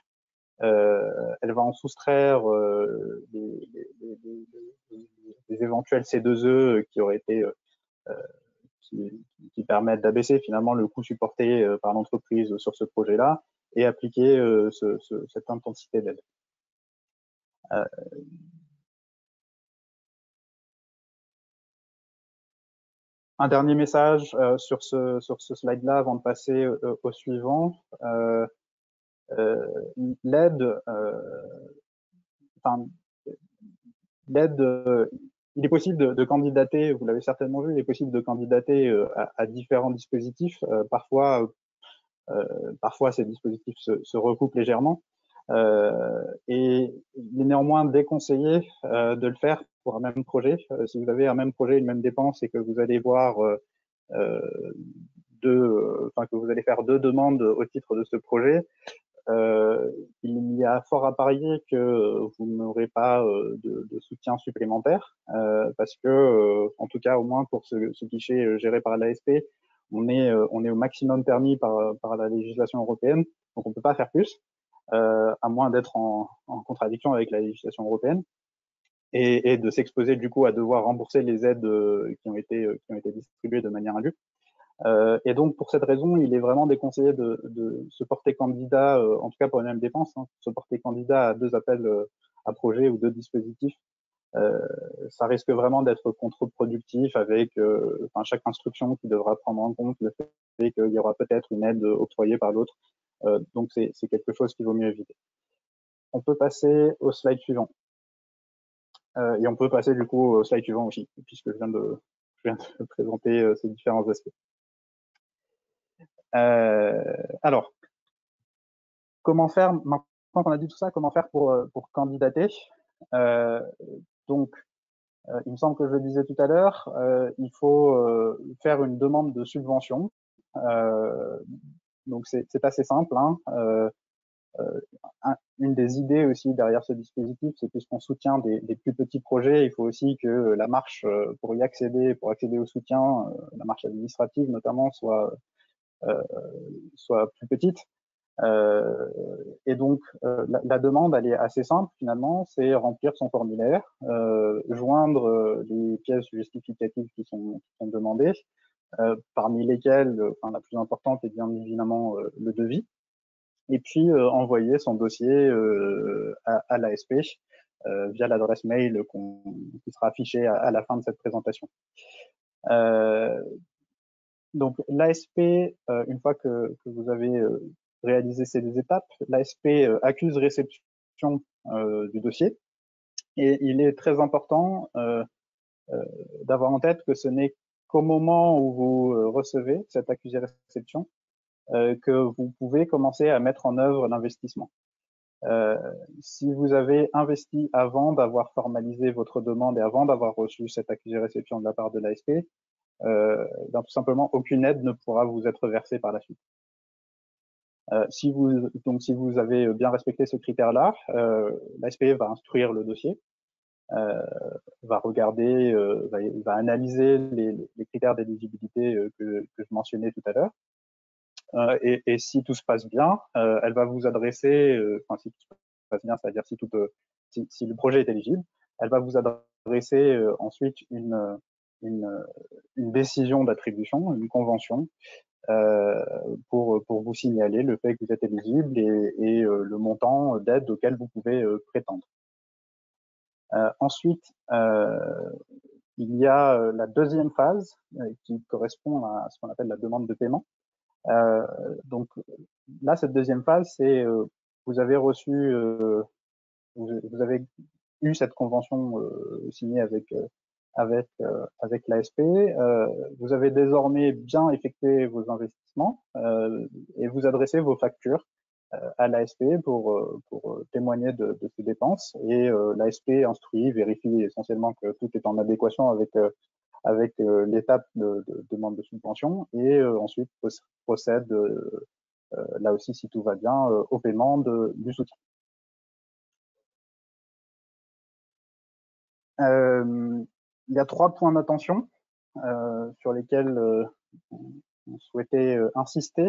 Elle va en soustraire les éventuels C2E qui auraient été qui permettent d'abaisser finalement le coût supporté par l'entreprise sur ce projet-là et appliquer cette intensité d'aide. Un dernier message sur ce slide-là avant de passer au suivant. L'aide il est possible de candidater, vous l'avez certainement vu, il est possible de candidater à différents dispositifs. Parfois, ces dispositifs se recoupent légèrement. Et il est néanmoins déconseillé de le faire pour un même projet. Si vous avez un même projet, une même dépense et que vous allez voir que vous allez faire 2 demandes au titre de ce projet, il y a fort à parier que vous n'aurez pas de soutien supplémentaire parce que, en tout cas, au moins pour ce guichet géré par l'ASP, on est au maximum permis par la législation européenne, donc on ne peut pas faire plus, à moins d'être en contradiction avec la législation européenne et de s'exposer du coup à devoir rembourser les aides qui ont été distribuées de manière indue. Et donc, pour cette raison, il est vraiment déconseillé de se porter candidat, en tout cas pour les mêmes dépenses, se porter candidat à 2 appels à projets ou 2 dispositifs. Ça risque vraiment d'être contre-productif avec chaque instruction qui devra prendre en compte le fait qu'il y aura peut-être une aide octroyée par l'autre. Donc, c'est quelque chose qu'il vaut mieux éviter. On peut passer au slide suivant. Et on peut passer du coup au slide suivant aussi, puisque je viens de présenter ces différents aspects. Alors, comment faire, maintenant qu'on a dit tout ça, comment faire pour candidater? Donc, il me semble que je le disais tout à l'heure, il faut faire une demande de subvention. Donc, c'est assez simple. Une des idées aussi derrière ce dispositif, c'est puisqu'on soutient des plus petits projets, il faut aussi que la marche pour accéder au soutien, la marche administrative notamment, soit plus petite. Et donc, la demande, elle est assez simple finalement, c'est remplir son formulaire, joindre les pièces justificatives qui sont demandées, parmi lesquelles, la plus importante est bien évidemment le devis, et puis envoyer son dossier à l'ASP via l'adresse mail qui sera affichée à la fin de cette présentation. Donc l'ASP, une fois que vous avez réalisé ces 2 étapes, l'ASP accuse réception du dossier, et il est très important d'avoir en tête que ce n'est qu'au moment où vous recevez cette accusé réception que vous pouvez commencer à mettre en œuvre l'investissement. Si vous avez investi avant d'avoir formalisé votre demande et avant d'avoir reçu cette accusé réception de la part de l'ASP, tout simplement aucune aide ne pourra vous être versée par la suite. Si vous avez bien respecté ce critère-là, l'ASP va instruire le dossier, va regarder, va analyser les critères d'éligibilité que je mentionnais tout à l'heure, et si tout se passe bien, elle va vous adresser, si tout se passe bien, c'est-à-dire si le projet est éligible, elle va vous adresser ensuite une décision d'attribution, une convention, pour vous signaler le fait que vous êtes éligible et le montant d'aide auquel vous pouvez prétendre. Ensuite, il y a la deuxième phase qui correspond à ce qu'on appelle la demande de paiement. Donc là, cette deuxième phase, c'est vous avez reçu, vous avez eu cette convention signée avec l'ASP, vous avez désormais bien effectué vos investissements et vous adressez vos factures à l'ASP pour témoigner de ces dépenses, et l'ASP instruit, vérifie essentiellement que tout est en adéquation avec l'étape de demande de subvention, et ensuite procède, là aussi si tout va bien, au paiement du soutien. Il y a 3 points d'attention sur lesquels on souhaitait insister.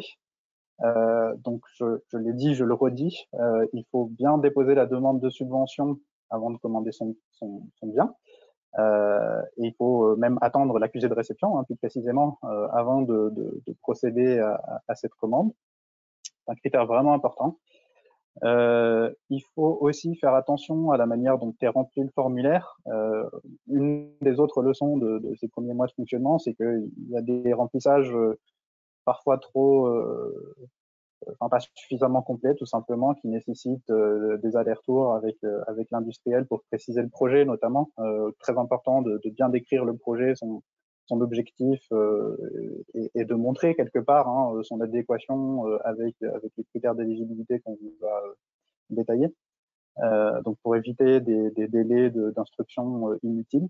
Donc je l'ai dit, je le redis, il faut bien déposer la demande de subvention avant de commander son bien. Et il faut même attendre l'accusé de réception, plus précisément, avant de procéder à cette commande. C'est un critère vraiment important. Il faut aussi faire attention à la manière dont est rempli le formulaire. Une des autres leçons de ces premiers mois de fonctionnement, c'est qu'il y a des remplissages parfois trop pas suffisamment complet, tout simplement, qui nécessite des allers-retours avec l'industriel pour préciser le projet, notamment. Très important de bien décrire le projet, son objectif et de montrer quelque part son adéquation avec les critères d'éligibilité qu'on va détailler. Donc pour éviter des délais d'instruction inutiles.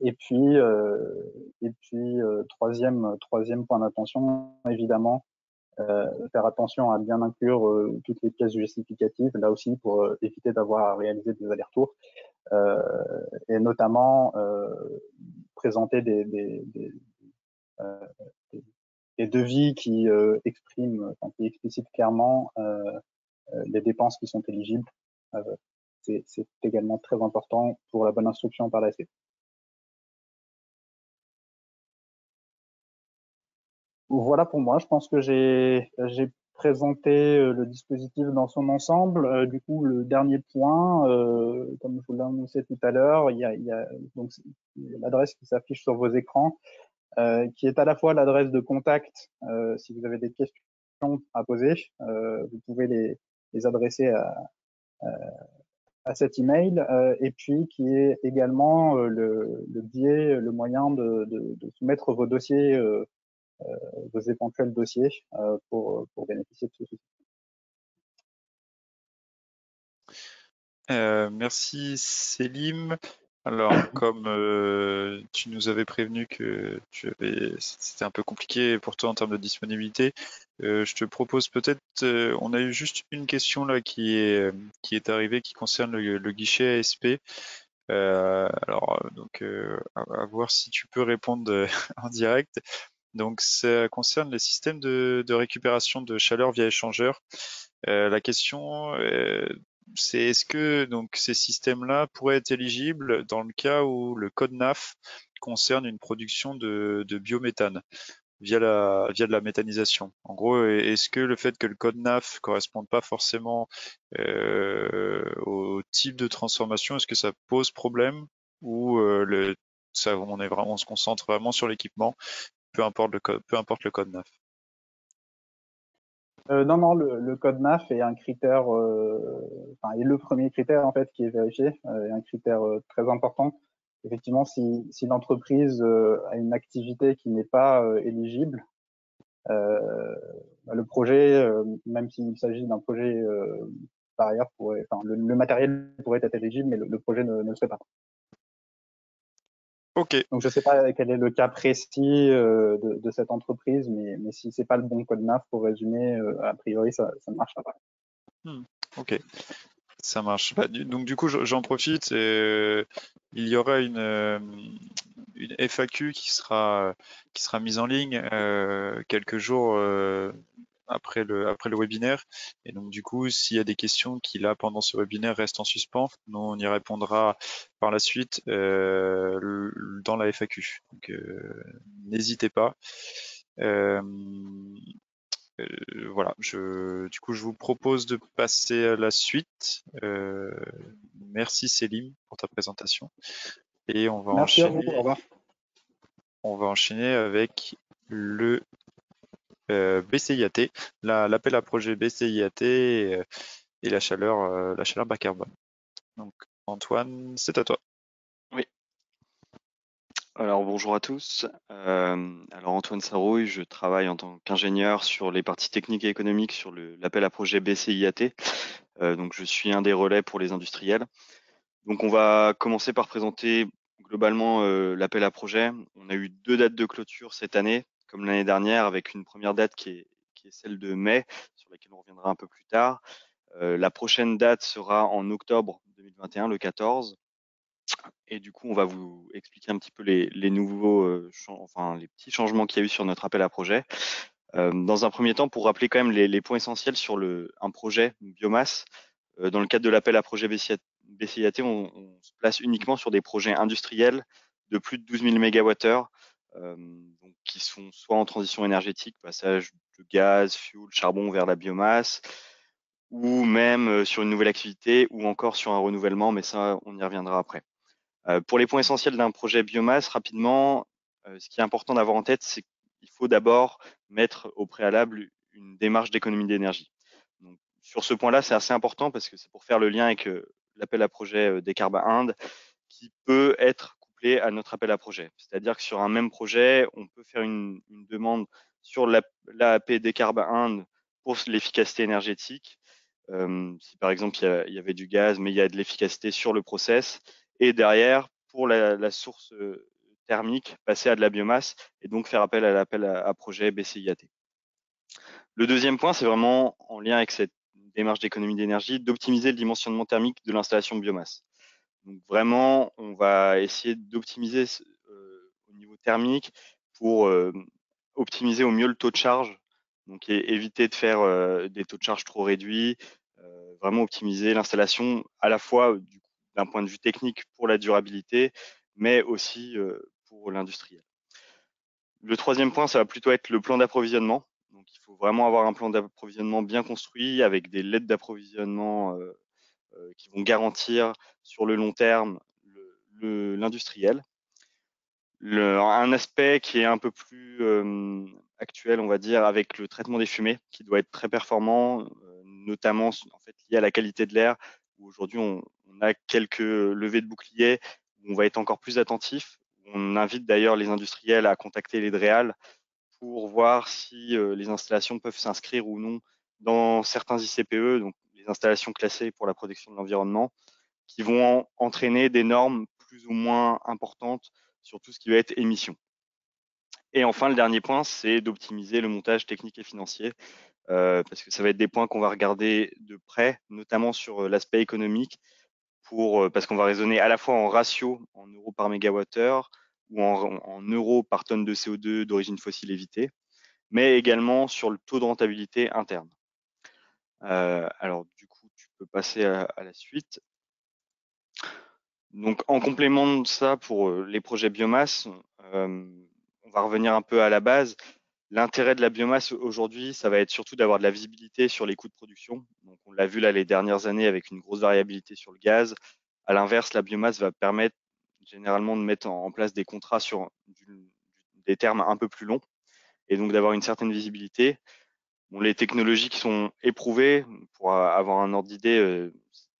Et puis troisième point d'attention, évidemment, faire attention à bien inclure toutes les pièces justificatives, là aussi pour éviter d'avoir à réaliser des allers-retours, et notamment présenter des devis qui explicitent clairement les dépenses qui sont éligibles. C'est également très important pour la bonne instruction par la suite. Voilà pour moi, je pense que j'ai présenté le dispositif dans son ensemble. Du coup, le dernier point, comme je vous l'ai annoncé tout à l'heure, il y a donc l'adresse qui s'affiche sur vos écrans, qui est à la fois l'adresse de contact si vous avez des questions à poser. Vous pouvez les adresser à cet email, et puis qui est également le biais, le moyen de soumettre vos dossiers, vos éventuels dossiers pour bénéficier de ce soutien. Merci Selim. Alors, comme tu nous avais prévenu que c'était un peu compliqué pour toi en termes de disponibilité, je te propose peut-être, on a eu juste une question là qui est arrivée qui concerne le guichet ASP. Donc à voir si tu peux répondre en direct. Donc ça concerne les systèmes de récupération de chaleur via échangeur. La question c'est est-ce que donc ces systèmes-là pourraient être éligibles dans le cas où le code NAF concerne une production de biométhane via de la méthanisation. En gros, est-ce que le fait que le code NAF corresponde pas forcément au type de transformation, est-ce que ça pose problème ou on se concentre vraiment sur l'équipement, peu importe le code NAF. Non, le code NAF est un critère, est le premier critère en fait qui est vérifié, et un critère très important. Effectivement, si l'entreprise a une activité qui n'est pas éligible, le projet, même s'il s'agit d'un projet par ailleurs, le matériel pourrait être éligible, mais le projet ne le serait pas. Ok. Donc je ne sais pas quel est le cas précis de cette entreprise, mais si c'est pas le bon code NAF, pour résumer, a priori ça ne marchera pas. Ok, ça marche. Donc du coup j'en profite. Il y aura une FAQ qui sera mise en ligne quelques jours après le webinaire. Et donc du coup, s'il y a des questions qui là pendant ce webinaire restent en suspens, nous on y répondra par la suite dans la FAQ. Donc n'hésitez pas. Voilà, du coup je vous propose de passer à la suite. Merci Selim pour ta présentation. Et on va Merci enchaîner. à vous, au revoir. On va enchaîner avec le BCIAT, l'appel à projet BCIAT et la chaleur bas carbone. Donc Antoine, c'est à toi. Oui. Alors bonjour à tous. Alors Antoine Sarouille, je travaille en tant qu'ingénieur sur les parties techniques et économiques sur l'appel à projet BCIAT. Donc je suis un des relais pour les industriels. Donc on va commencer par présenter globalement l'appel à projet. On a eu 2 dates de clôture cette année, comme l'année dernière, avec une première date qui est celle de mai, sur laquelle on reviendra un peu plus tard. La prochaine date sera en octobre 2021, le 14. Et du coup, on va vous expliquer un petit peu les nouveaux, les petits changements qu'il y a eu sur notre appel à projet. Dans un premier temps, pour rappeler quand même les points essentiels sur un projet biomasse, dans le cadre de l'appel à projet BCIAT, on se place uniquement sur des projets industriels de plus de 12 000 MWh, donc qui sont soit en transition énergétique, passage de gaz, fuel, charbon vers la biomasse, ou même sur une nouvelle activité, ou encore sur un renouvellement, mais ça, on y reviendra après. Pour les points essentiels d'un projet biomasse, rapidement, ce qui est important d'avoir en tête, c'est qu'il faut d'abord mettre au préalable une démarche d'économie d'énergie. Donc, sur ce point-là, c'est assez important parce que c'est pour faire le lien avec l'appel à projet Décarbe Inde qui peut être couplé à notre appel à projet. C'est-à-dire que sur un même projet, on peut faire une demande sur l'AAP Décarbe Inde pour l'efficacité énergétique. Si par exemple il y avait du gaz, mais il y a de l'efficacité sur le process, et derrière, pour la source thermique, passer à de la biomasse et donc faire appel à l'appel à projet BCIAT. Le deuxième point, c'est vraiment en lien avec cette démarche d'économie d'énergie, d'optimiser le dimensionnement thermique de l'installation biomasse. Donc vraiment, on va essayer d'optimiser au niveau thermique pour optimiser au mieux le taux de charge, donc éviter de faire des taux de charge trop réduits, vraiment optimiser l'installation à la fois d'un point de vue technique pour la durabilité, mais aussi pour l'industriel. Le troisième point, ça va plutôt être le plan d'approvisionnement. Donc il faut vraiment avoir un plan d'approvisionnement bien construit avec des lettres d'approvisionnement qui vont garantir sur le long terme l'industriel. Un aspect qui est un peu plus actuel, on va dire, avec le traitement des fumées, qui doit être très performant, notamment en fait lié à la qualité de l'air, où aujourd'hui on a quelques levées de boucliers, où on va être encore plus attentif. On invite d'ailleurs les industriels à contacter les DREAL pour voir si les installations peuvent s'inscrire ou non dans certains ICPE, donc les installations classées pour la protection de l'environnement, qui vont entraîner des normes plus ou moins importantes sur tout ce qui va être émissions. Et enfin, le dernier point, c'est d'optimiser le montage technique et financier, parce que ça va être des points qu'on va regarder de près, notamment sur l'aspect économique, parce qu'on va raisonner à la fois en ratio, en euros par mégawattheure, ou en euros par tonne de CO2 d'origine fossile évitée, mais également sur le taux de rentabilité interne. Alors, du coup, tu peux passer à la suite. Donc, en complément de ça, pour les projets biomasse, on va revenir un peu à la base. L'intérêt de la biomasse aujourd'hui, ça va être surtout d'avoir de la visibilité sur les coûts de production. Donc, on l'a vu là les dernières années avec une grosse variabilité sur le gaz. À l'inverse, la biomasse va permettre généralement de mettre en place des contrats sur des termes un peu plus longs et donc d'avoir une certaine visibilité. Bon, les technologies qui sont éprouvées, pour avoir un ordre d'idée,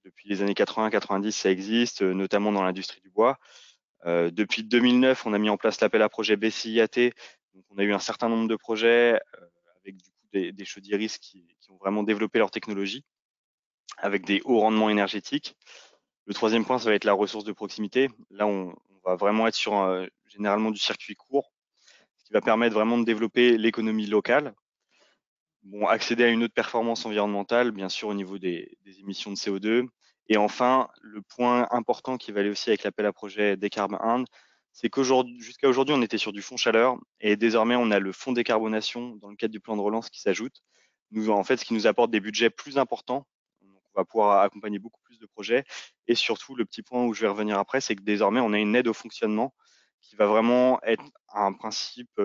depuis les années 80-90, ça existe, notamment dans l'industrie du bois. Depuis 2009, on a mis en place l'appel à projet BCIAT. Donc, on a eu un certain nombre de projets avec du coup des chaudiéristes qui ont vraiment développé leur technologie avec des hauts rendements énergétiques. Le troisième point, ça va être la ressource de proximité. Là, on va vraiment être sur généralement du circuit court, ce qui va permettre vraiment de développer l'économie locale. Bon, accéder à une autre performance environnementale, bien sûr, au niveau des émissions de CO2. Et enfin, le point important qui va aller aussi avec l'appel à projet Décarbe Inde, c'est jusqu'à aujourd'hui, on était sur du fonds chaleur et désormais, on a le fonds décarbonation dans le cadre du plan de relance qui s'ajoute. En fait, ce qui nous apporte des budgets plus importants. Donc, on va pouvoir accompagner beaucoup plus de projets. Et surtout, le petit point où je vais revenir après, c'est que désormais, on a une aide au fonctionnement qui va vraiment être un principe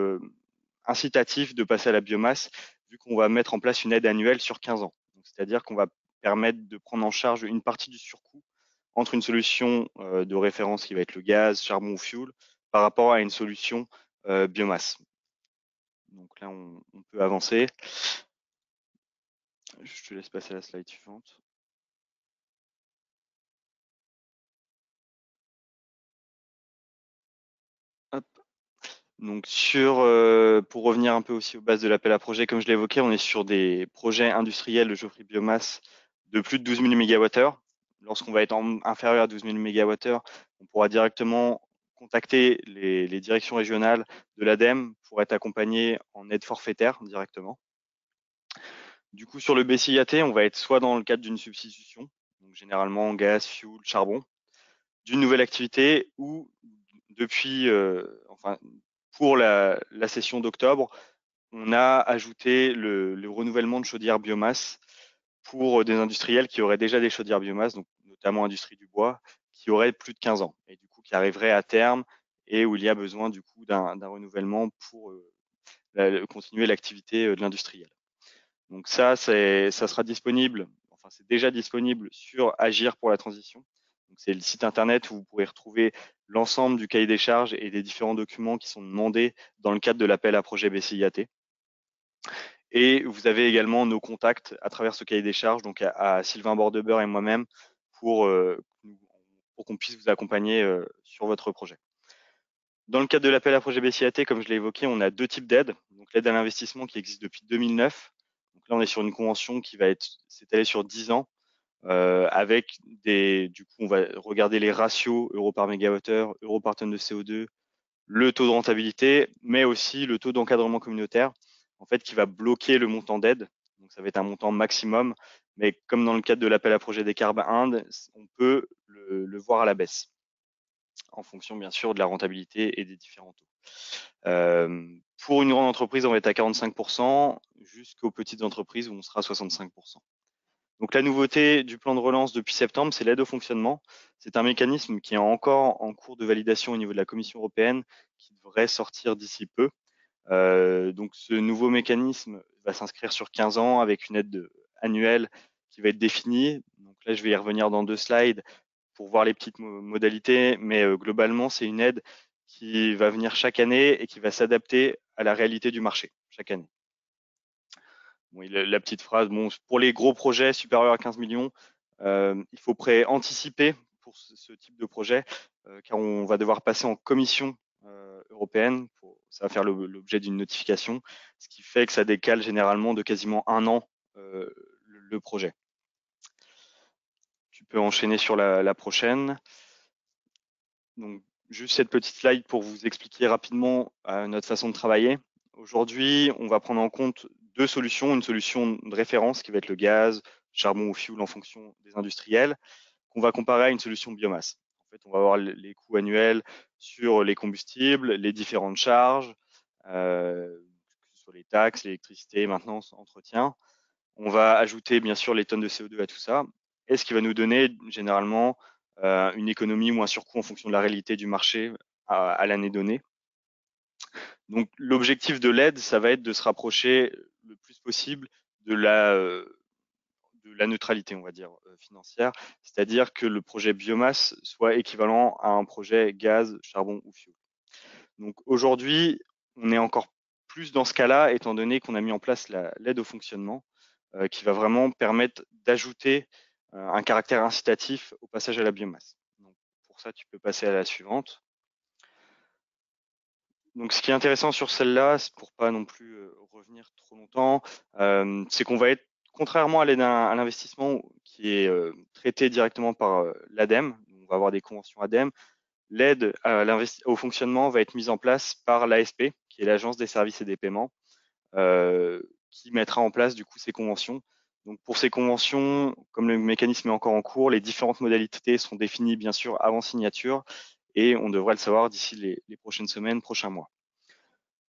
incitatif de passer à la biomasse, vu qu'on va mettre en place une aide annuelle sur 15 ans. C'est-à-dire qu'on va permettre de prendre en charge une partie du surcoût entre une solution de référence qui va être le gaz, charbon ou fuel, par rapport à une solution biomasse. Donc là, on peut avancer. Je te laisse passer à la slide suivante. Hop. Donc pour revenir un peu aussi aux bases de l'appel à projet, comme je l'ai évoqué, on est sur des projets industriels de chaufferie biomasse de plus de 12 000 MWh. Lorsqu'on va être inférieur à 12 000 MWh, on pourra directement contacter les directions régionales de l'ADEME pour être accompagné en aide forfaitaire directement. Du coup, sur le BCIAT, on va être soit dans le cadre d'une substitution, donc généralement gaz, fuel, charbon, d'une nouvelle activité ou depuis, pour la session d'octobre, on a ajouté le renouvellement de chaudières biomasse pour des industriels qui auraient déjà des chaudières biomasse, donc notamment industrie du bois, qui auraient plus de 15 ans et du coup qui arriveraient à terme et où il y a besoin du coup d'un renouvellement pour continuer l'activité de l'industriel. Donc ça sera disponible, enfin c'est déjà disponible sur Agir pour la transition. C'est le site internet où vous pourrez retrouver l'ensemble du cahier des charges et des différents documents qui sont demandés dans le cadre de l'appel à projet BCIAT. Et vous avez également nos contacts à travers ce cahier des charges, donc à Sylvain Bordebeur et moi-même, pour qu'on puisse vous accompagner sur votre projet. Dans le cadre de l'appel à projet BCIAT, comme je l'ai évoqué, on a 2 types d'aides. Donc l'aide à l'investissement qui existe depuis 2009. Donc là, on est sur une convention qui va s'étaler sur 10 ans, avec du coup, on va regarder les ratios euros par mégawattheure, euros par tonne de CO2, le taux de rentabilité, mais aussi le taux d'encadrement communautaire, en fait, qui va bloquer le montant d'aide. Donc ça va être un montant maximum, mais comme dans le cadre de l'appel à projet des Carbes Inde, on peut le voir à la baisse, en fonction bien sûr de la rentabilité et des différents taux. Pour une grande entreprise, on va être à 45%, jusqu'aux petites entreprises où on sera à 65%. Donc la nouveauté du plan de relance depuis septembre, c'est l'aide au fonctionnement. C'est un mécanisme qui est encore en cours de validation au niveau de la Commission européenne, qui devrait sortir d'ici peu. Donc ce nouveau mécanisme va s'inscrire sur 15 ans avec une aide annuelle qui va être définie. Donc là, je vais y revenir dans 2 slides pour voir les petites modalités, mais globalement, c'est une aide qui va venir chaque année et qui va s'adapter à la réalité du marché chaque année. Bon, la petite phrase, bon, pour les gros projets supérieurs à 15 millions, il faut anticiper pour ce type de projet, car on va devoir passer en commission européenne. Ça va faire l'objet d'une notification, ce qui fait que ça décale généralement de quasiment 1 an le projet. Tu peux enchaîner sur la prochaine. Donc, juste cette petite slide pour vous expliquer rapidement notre façon de travailler. Aujourd'hui, on va prendre en compte 2 solutions. Une solution de référence qui va être le gaz, charbon ou fioul en fonction des industriels, qu'on va comparer à une solution biomasse. En fait, on va voir les coûts annuels sur les combustibles, les différentes charges, que ce soit les taxes, l'électricité, maintenance, entretien. On va ajouter bien sûr les tonnes de CO2 à tout ça, et ce qui va nous donner généralement une économie ou un surcoût en fonction de la réalité du marché à l'année donnée. Donc l'objectif de l'aide, ça va être de se rapprocher le plus possible de la neutralité, on va dire, financière, c'est-à-dire que le projet biomasse soit équivalent à un projet gaz, charbon ou fioul. Donc aujourd'hui, on est encore plus dans ce cas-là, étant donné qu'on a mis en place l'aide au fonctionnement, qui va vraiment permettre d'ajouter un caractère incitatif au passage à la biomasse. Donc, pour ça, tu peux passer à la suivante. Donc, ce qui est intéressant sur celle-là, c'est pour pas non plus revenir trop longtemps, c'est qu'on va être, contrairement à l'aide à l'investissement qui est traité directement par l'ADEME, on va avoir des conventions ADEME, l'aide au fonctionnement va être mise en place par l'ASP, qui est l'Agence des services et des paiements, qui mettra en place du coup ces conventions. Donc pour ces conventions, comme le mécanisme est encore en cours, les différentes modalités sont définies bien sûr avant signature et on devrait le savoir d'ici les prochaines semaines, prochains mois.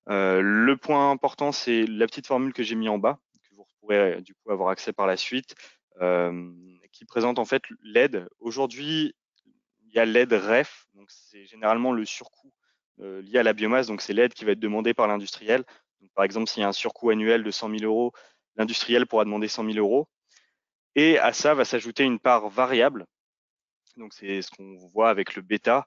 Le point important, c'est la petite formule que j'ai mis en bas, que vous pourrez du coup avoir accès par la suite, qui présente en fait l'aide. Aujourd'hui, il y a l'aide REF, donc c'est généralement le surcoût lié à la biomasse, donc c'est l'aide qui va être demandée par l'industriel. Par exemple, s'il y a un surcoût annuel de 100 000 euros, l'industriel pourra demander 100 000 euros. Et à ça va s'ajouter une part variable. Donc c'est ce qu'on voit avec le bêta.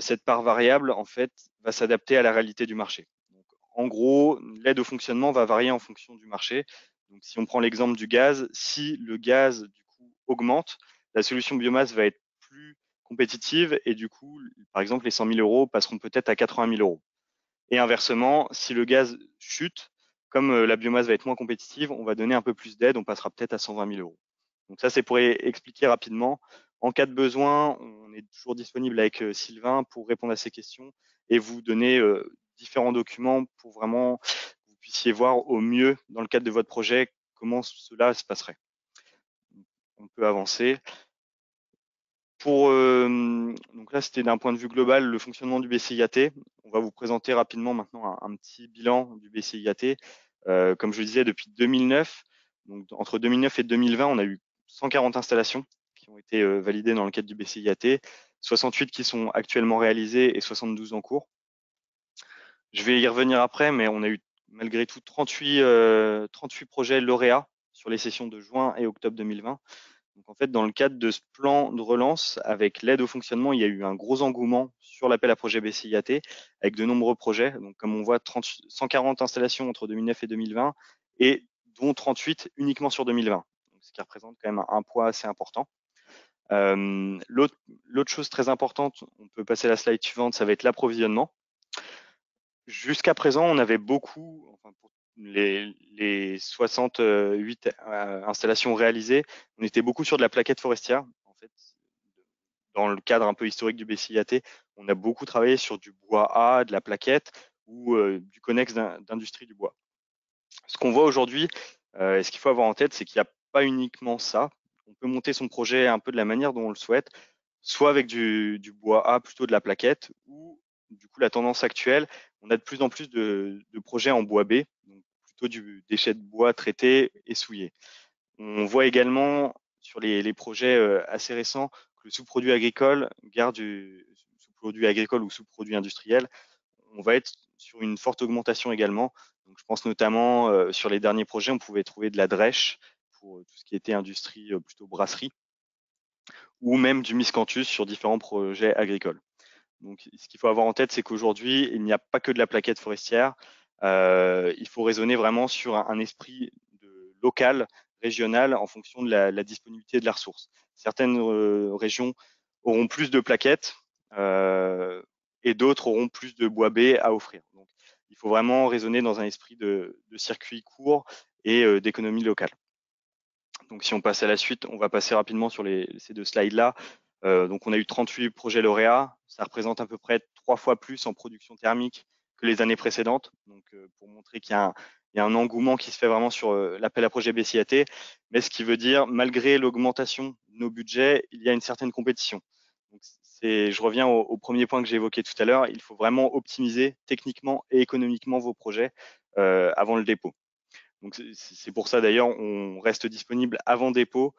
Cette part variable, en fait, va s'adapter à la réalité du marché. Donc, en gros, l'aide au fonctionnement va varier en fonction du marché. Donc si on prend l'exemple du gaz, si le gaz du coup augmente, la solution biomasse va être plus compétitive et du coup, par exemple, les 100 000 euros passeront peut-être à 80 000 euros. Et inversement, si le gaz chute, comme la biomasse va être moins compétitive, on va donner un peu plus d'aide, on passera peut-être à 120 000 euros. Donc ça, c'est pour expliquer rapidement. En cas de besoin, on est toujours disponible avec Sylvain pour répondre à ces questions et vous donner différents documents pour vraiment que vous puissiez voir au mieux, dans le cadre de votre projet, comment cela se passerait. On peut avancer. Donc là, c'était d'un point de vue global le fonctionnement du BCIAT. On va vous présenter rapidement maintenant un petit bilan du BCIAT. Comme je le disais, depuis 2009, donc entre 2009 et 2020, on a eu 140 installations qui ont été validées dans le cadre du BCIAT, 68 qui sont actuellement réalisées et 72 en cours. Je vais y revenir après, mais on a eu malgré tout 38 projets lauréats sur les sessions de juin et octobre 2020. Donc en fait, dans le cadre de ce plan de relance, avec l'aide au fonctionnement, il y a eu un gros engouement sur l'appel à projet BCIAT, avec de nombreux projets. Donc comme on voit, 140 installations entre 2009 et 2020 et dont 38 uniquement sur 2020, donc, ce qui représente quand même un poids assez important. L'autre chose très importante, on peut passer à la slide suivante, ça va être l'approvisionnement. Jusqu'à présent, on avait beaucoup, enfin, pour les 68 installations réalisées, on était beaucoup sur de la plaquette forestière. En fait, dans le cadre un peu historique du BCIAT, on a beaucoup travaillé sur du bois A, de la plaquette ou du connexe d'industrie du bois. Ce qu'on voit aujourd'hui, et ce qu'il faut avoir en tête, c'est qu'il n'y a pas uniquement ça. On peut monter son projet un peu de la manière dont on le souhaite, soit avec du bois A, plutôt de la plaquette, ou du coup la tendance actuelle, on a de plus en plus de projets en bois B, donc plutôt du déchet de bois traité et souillé. On voit également sur les projets assez récents que le sous-produit agricole garde du sous-produit agricole ou sous-produit industriel. On va être sur une forte augmentation également. Donc, je pense notamment sur les derniers projets, on pouvait trouver de la drèche pour tout ce qui était industrie plutôt brasserie, ou même du miscanthus sur différents projets agricoles. Donc, ce qu'il faut avoir en tête, c'est qu'aujourd'hui, il n'y a pas que de la plaquette forestière. Il faut raisonner vraiment sur un esprit local, régional, en fonction de la disponibilité de la ressource. Certaines régions auront plus de plaquettes et d'autres auront plus de bois B à offrir. Donc, il faut vraiment raisonner dans un esprit de circuit court et d'économie locale. Donc, si on passe à la suite, on va passer rapidement sur ces deux slides-là. Donc, on a eu 38 projets lauréats. Ça représente à peu près 3 fois plus en production thermique que les années précédentes. Donc, pour montrer qu'il y a un engouement qui se fait vraiment sur l'appel à projet BCIAT. Mais ce qui veut dire, malgré l'augmentation de nos budgets, il y a une certaine compétition. Donc, je reviens au premier point que j'ai évoqué tout à l'heure. Il faut vraiment optimiser techniquement et économiquement vos projets avant le dépôt. Donc c'est pour ça d'ailleurs on reste disponible avant dépôt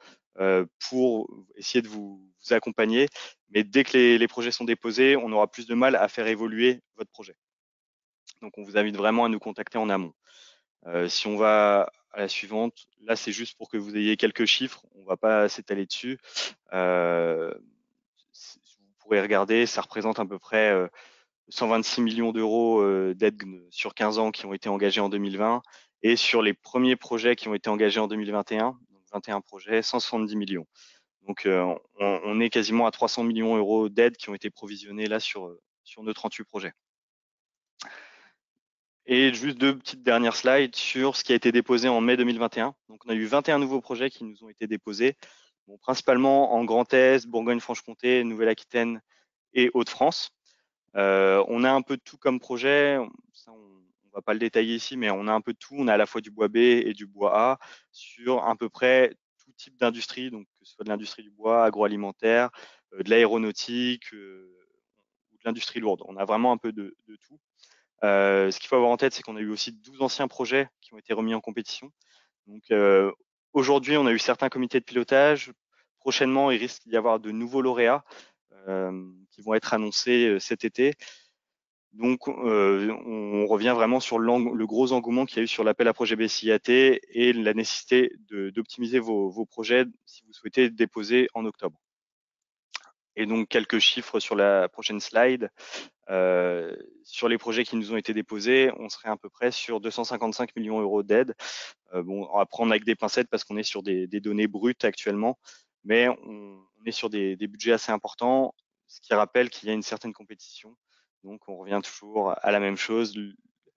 pour essayer de vous accompagner. Mais dès que les projets sont déposés, on aura plus de mal à faire évoluer votre projet. Donc on vous invite vraiment à nous contacter en amont. Si on va à la suivante, là c'est juste pour que vous ayez quelques chiffres. On ne va pas s'étaler dessus. Vous pourrez regarder, ça représente à peu près 126 millions d'euros d'aide sur 15 ans qui ont été engagés en 2020 et sur les premiers projets qui ont été engagés en 2021, donc 21 projets, 170 millions. Donc on est quasiment à 300 millions d'euros d'aide qui ont été provisionnés là sur nos 38 projets. Et juste deux petites dernières slides sur ce qui a été déposé en mai 2021. Donc on a eu 21 nouveaux projets qui nous ont été déposés, bon, principalement en Grand Est, Bourgogne-Franche-Comté, Nouvelle-Aquitaine et Hauts-de-France. On a un peu de tout comme projet. Ça, on va pas le détailler ici, mais on a un peu de tout. On a à la fois du bois B et du bois A sur à peu près tout type d'industrie, donc que ce soit de l'industrie du bois, agroalimentaire, de l'aéronautique ou de l'industrie lourde. On a vraiment un peu de tout. Ce qu'il faut avoir en tête, c'est qu'on a eu aussi 12 anciens projets qui ont été remis en compétition. Donc aujourd'hui, on a eu certains comités de pilotage. Prochainement, il risque d'y avoir de nouveaux lauréats qui vont être annoncés cet été. Donc, on revient vraiment sur le gros engouement qu'il y a eu sur l'appel à projet BCIAT et la nécessité d'optimiser vos projets si vous souhaitez déposer en octobre. Et donc, quelques chiffres sur la prochaine slide. Sur les projets qui nous ont été déposés, on serait à peu près sur 255 millions d'euros d'aide. Bon, on va prendre avec des pincettes parce qu'on est sur des données brutes actuellement, mais on est sur des budgets assez importants, ce qui rappelle qu'il y a une certaine compétition. Donc, on revient toujours à la même chose,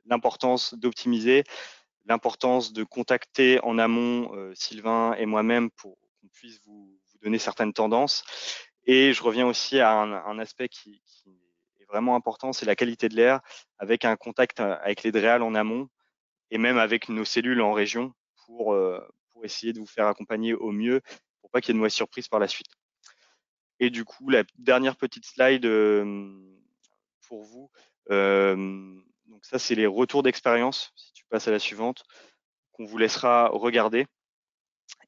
l'importance d'optimiser, l'importance de contacter en amont Sylvain et moi-même pour qu'on puisse vous donner certaines tendances. Et je reviens aussi à un aspect qui est vraiment important, c'est la qualité de l'air, avec un contact avec les DREAL en amont et même avec nos cellules en région pour essayer de vous faire accompagner au mieux pour pas qu'il y ait de mauvaises surprises par la suite. Et du coup, la dernière petite slide pour vous. Donc ça, c'est les retours d'expérience, si tu passes à la suivante, qu'on vous laissera regarder.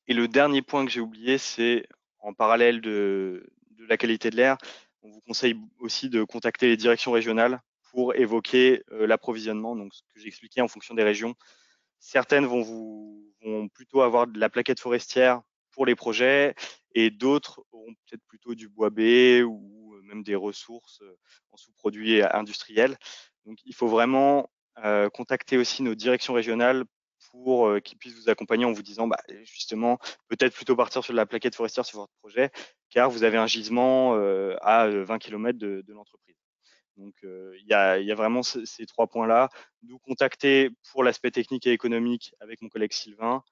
Et le dernier point que j'ai oublié, c'est en parallèle de la qualité de l'air, on vous conseille aussi de contacter les directions régionales pour évoquer l'approvisionnement, donc ce que j'ai expliqué en fonction des régions. Certaines vont plutôt avoir de la plaquette forestière pour les projets et d'autres auront peut-être plutôt du bois B ou même des ressources en sous-produits industriels. Donc, il faut vraiment contacter aussi nos directions régionales pour qu'ils puissent vous accompagner en vous disant bah, justement peut-être plutôt partir sur de la plaquette forestière sur votre projet car vous avez un gisement à 20 km de l'entreprise. Donc il y a vraiment ces 3 points-là. Nous contacter pour l'aspect technique et économique avec mon collègue Sylvain,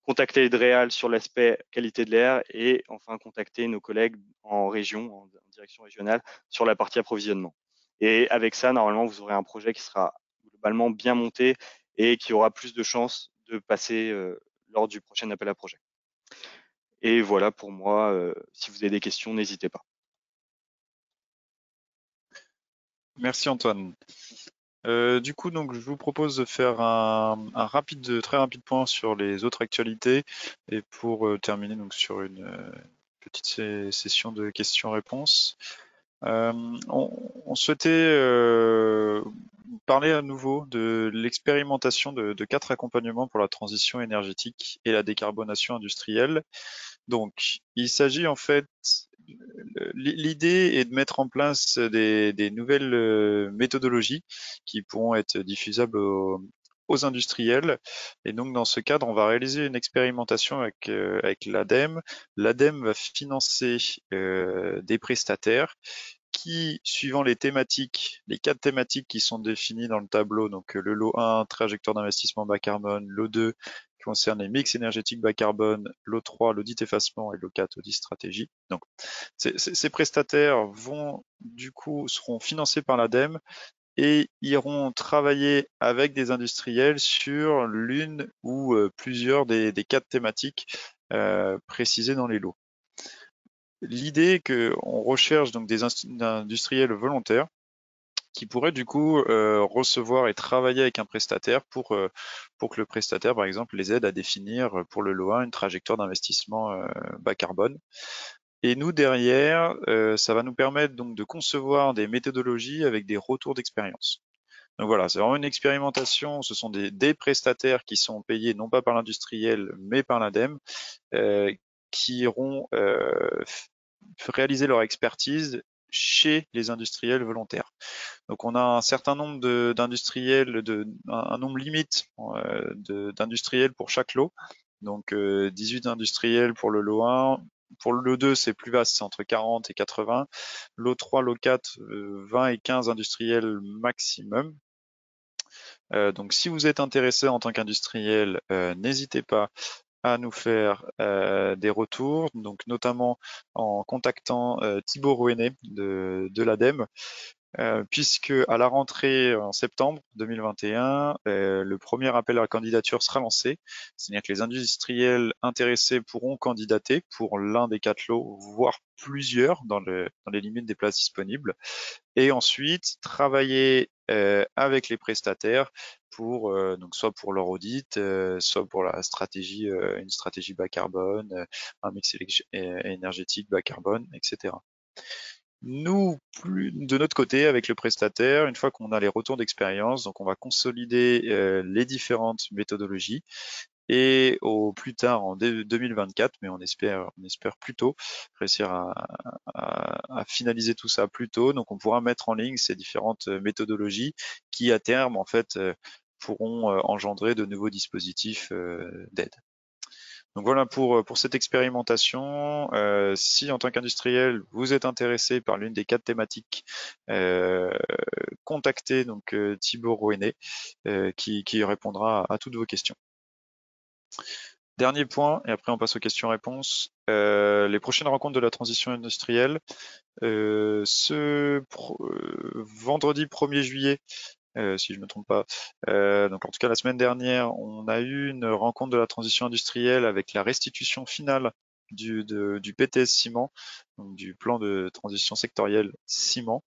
contacter Edreal sur l'aspect qualité de l'air et enfin contacter nos collègues en région, en direction régionale, sur la partie approvisionnement. Et avec ça, normalement, vous aurez un projet qui sera globalement bien monté et qui aura plus de chances de passer lors du prochain appel à projet. Et voilà pour moi, si vous avez des questions, n'hésitez pas. Merci Antoine. Du coup, donc, je vous propose de faire un très rapide point sur les autres actualités et pour terminer donc sur une petite session de questions-réponses. On souhaitait parler à nouveau de l'expérimentation de 4 accompagnements pour la transition énergétique et la décarbonation industrielle. Donc, il s'agit en fait, l'idée est de mettre en place des nouvelles méthodologies qui pourront être diffusables aux industriels. Et donc, dans ce cadre, on va réaliser une expérimentation avec l'ADEME. L'ADEME va financer des prestataires qui, suivant les thématiques, les 4 thématiques qui sont définies dans le tableau, donc le lot 1, trajectoire d'investissement bas carbone, lot 2, qui concerne les mix énergétiques bas carbone, lot 3, l'audit effacement et lot 4, audit stratégie. Donc, ces prestataires seront financés par l'ADEME et iront travailler avec des industriels sur l'une ou plusieurs des 4 thématiques précisées dans les lots. L'idée est qu'on recherche donc des industriels volontaires qui pourraient du coup recevoir et travailler avec un prestataire pour que le prestataire, par exemple, les aide à définir pour le lot 1 une trajectoire d'investissement bas carbone. Et nous, derrière, ça va nous permettre donc de concevoir des méthodologies avec des retours d'expérience. Donc voilà, c'est vraiment une expérimentation. Ce sont des prestataires qui sont payés non pas par l'industriel, mais par l'ADEME, qui iront réaliser leur expertise chez les industriels volontaires. Donc on a un certain nombre d'industriels, un nombre limite d'industriels pour chaque lot. Donc 18 industriels pour le lot 1. Pour le lot 2, c'est plus vaste, c'est entre 40 et 80. Lot 3, lot 4, 20 et 15 industriels maximum. Donc si vous êtes intéressé en tant qu'industriel, n'hésitez pas à nous faire des retours, donc notamment en contactant Thibaut Rouenet de l'ADEME, puisque à la rentrée en septembre 2021, le premier appel à la candidature sera lancé, c'est-à-dire que les industriels intéressés pourront candidater pour l'un des 4 lots, voire plusieurs dans les limites des places disponibles, et ensuite travailler avec les prestataires pour donc soit pour leur audit, soit pour la stratégie, une stratégie bas carbone, un mix énergétique bas carbone, etc. Nous, de notre côté, avec le prestataire, une fois qu'on a les retours d'expérience, donc on va consolider les différentes méthodologies et au plus tard en 2024, mais on espère plus tôt réussir à finaliser tout ça plus tôt. Donc on pourra mettre en ligne ces différentes méthodologies qui à terme en fait pourront engendrer de nouveaux dispositifs d'aide. Donc voilà pour cette expérimentation. Si en tant qu'industriel vous êtes intéressé par l'une des 4 thématiques, contactez donc Thibaut Rouenet qui répondra à toutes vos questions. Dernier point, et après on passe aux questions-réponses. Les prochaines rencontres de la transition industrielle. Vendredi 1er juillet, si je ne me trompe pas. Donc en tout cas la semaine dernière, on a eu une rencontre de la transition industrielle avec la restitution finale du PTS ciment, donc du plan de transition sectorielle ciment.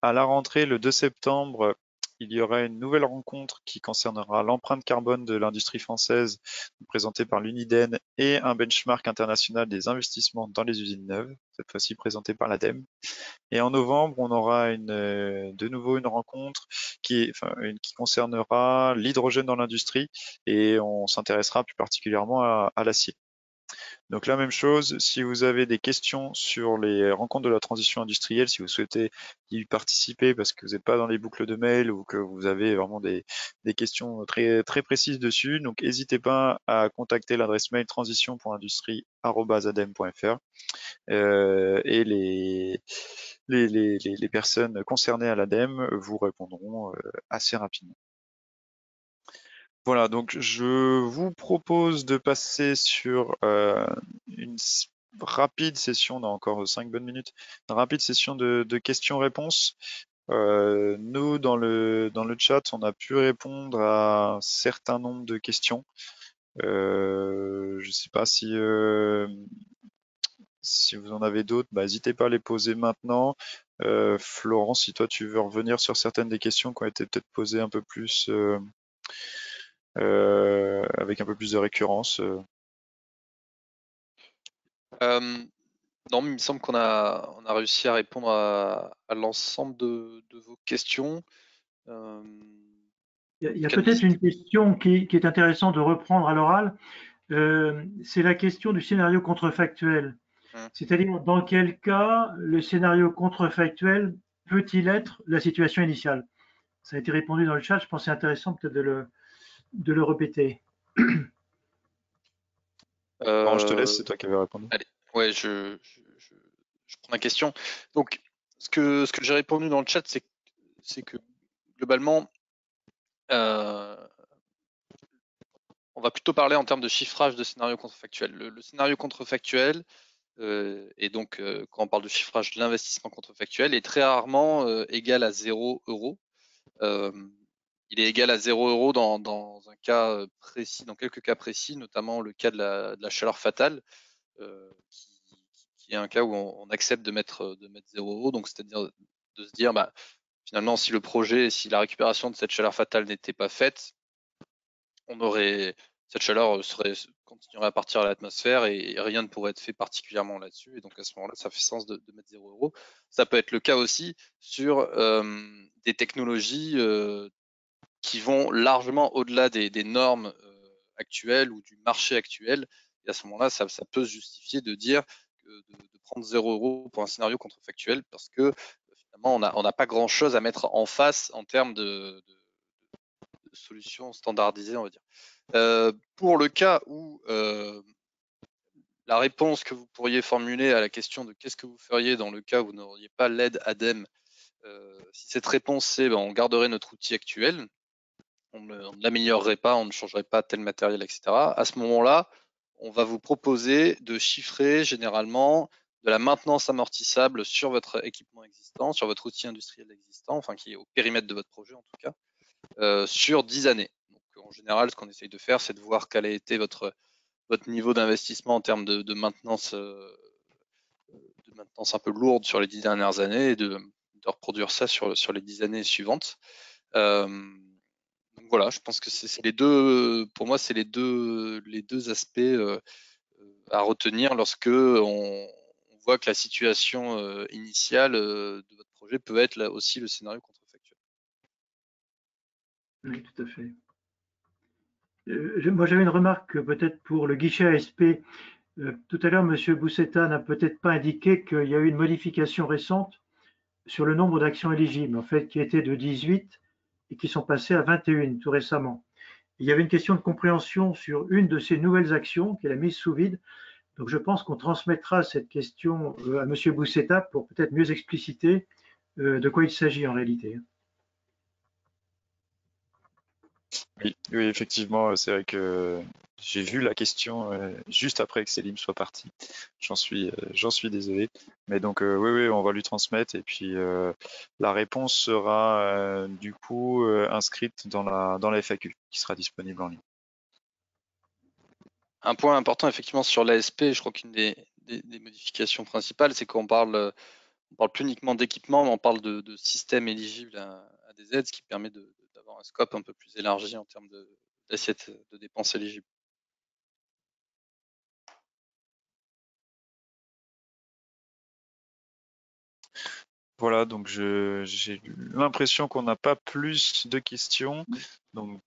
À la rentrée, le 2 septembre, il y aura une nouvelle rencontre qui concernera l'empreinte carbone de l'industrie française, présentée par l'Uniden, et un benchmark international des investissements dans les usines neuves, cette fois-ci présenté par l'ADEME. Et en novembre, on aura de nouveau une rencontre qui concernera l'hydrogène dans l'industrie, et on s'intéressera plus particulièrement à l'acier. Donc la même chose, si vous avez des questions sur les rencontres de la transition industrielle, si vous souhaitez y participer parce que vous n'êtes pas dans les boucles de mail ou que vous avez vraiment des questions très, très précises dessus, donc n'hésitez pas à contacter l'adresse mail transition.industrie@adem.fr et les personnes concernées à l'ADEME vous répondront assez rapidement. Voilà, donc je vous propose de passer sur une rapide session, on a encore 5 bonnes minutes, une rapide session de questions-réponses. Nous, dans le chat, on a pu répondre à un certain nombre de questions. Je ne sais pas si vous en avez d'autres, n'hésitez pas à les poser maintenant. Florent, si toi tu veux revenir sur certaines des questions qui ont été peut-être posées un peu plus avec un peu plus de récurrence. Non, mais il me semble qu'on a réussi à répondre à l'ensemble de vos questions. Il y a peut-être une question qui est intéressante de reprendre à l'oral. C'est la question du scénario contrefactuel. C'est-à-dire, dans quel cas le scénario contrefactuel peut-il être la situation initiale? Ça a été répondu dans le chat, je pense que c'est intéressant peut-être de le répéter. Je te laisse, c'est toi qui avais répondu. Allez, ouais, je prends la question. Donc, ce que j'ai répondu dans le chat, c'est que globalement, on va plutôt parler en termes de chiffrage de scénario contrefactuel. Le scénario contrefactuel, et donc quand on parle de chiffrage de l'investissement contrefactuel, est très rarement égal à 0 €. Il est égal à 0 € dans un cas précis, dans quelques cas précis, notamment le cas de la chaleur fatale, qui est un cas où on accepte de mettre 0 €. Donc c'est-à-dire de se dire, finalement, si le projet, si la récupération de cette chaleur fatale n'était pas faite, cette chaleur continuerait à partir à l'atmosphère et rien ne pourrait être fait particulièrement là-dessus. Et donc à ce moment-là, ça fait sens de mettre 0 €. Ça peut être le cas aussi sur des technologies qui vont largement au-delà des normes actuelles ou du marché actuel. Et à ce moment-là, ça peut se justifier de dire de prendre 0 € pour un scénario contrefactuel parce que finalement, on n'a pas grand-chose à mettre en face en termes de solutions standardisées, on va dire. Pour le cas où la réponse que vous pourriez formuler à la question de qu'est-ce que vous feriez dans le cas où vous n'auriez pas l'aide ADEME, si cette réponse c'est on garderait notre outil actuel, on ne l'améliorerait pas, on ne changerait pas tel matériel, etc. À ce moment-là, on va vous proposer de chiffrer généralement de la maintenance amortissable sur votre équipement existant, sur votre outil industriel existant, enfin qui est au périmètre de votre projet en tout cas, sur 10 années. Donc, en général, ce qu'on essaye de faire, c'est de voir quel a été votre niveau d'investissement en termes de maintenance un peu lourde sur les 10 dernières années et de reproduire ça sur les 10 années suivantes. Donc voilà, je pense que c'est les deux, pour moi, c'est les deux aspects à retenir lorsque on voit que la situation initiale de votre projet peut être là aussi le scénario contrefactuel. Oui, tout à fait. Moi, j'avais une remarque peut-être pour le guichet ASP. Tout à l'heure, M. Boussetta n'a peut-être pas indiqué qu'il y a eu une modification récente sur le nombre d'actions éligibles, en fait, qui était de 18 et qui sont passées à 21 tout récemment. Il y avait une question de compréhension sur une de ces nouvelles actions, qui est la mise sous vide. Donc, je pense qu'on transmettra cette question à M. Boussetta pour peut-être mieux expliciter de quoi il s'agit en réalité. Oui, effectivement, c'est vrai que j'ai vu la question juste après que Célim soit parti. J'en suis désolé. Mais donc, oui, on va lui transmettre et puis la réponse sera du coup inscrite dans la FAQ qui sera disponible en ligne. Un point important effectivement sur l'ASP, je crois qu'une des modifications principales, c'est qu'on parle plus uniquement d'équipement, mais on parle de systèmes éligibles à des aides, ce qui permet d'avoir un scope un peu plus élargi en termes d'assiette de dépenses éligibles. Voilà, donc j'ai l'impression qu'on n'a pas plus de questions. Donc,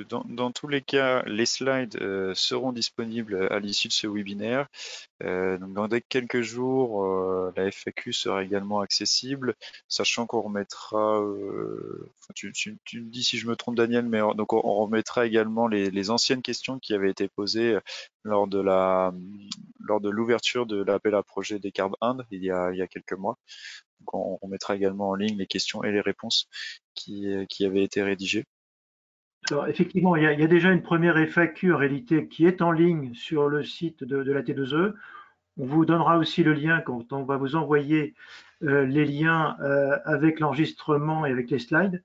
dans tous les cas, les slides seront disponibles à l'issue de ce webinaire. Donc, dans quelques jours, la FAQ sera également accessible, sachant qu'on remettra, tu me dis si je me trompe, Daniel, mais donc on remettra également les anciennes questions qui avaient été posées lors de l'ouverture de l'appel à projet des Carb Inde il y a quelques mois. Donc on mettra également en ligne les questions et les réponses qui avaient été rédigées. Alors, effectivement, il y a déjà une première FAQ en réalité qui est en ligne sur le site de la T2E. On vous donnera aussi le lien quand on va vous envoyer les liens avec l'enregistrement et avec les slides.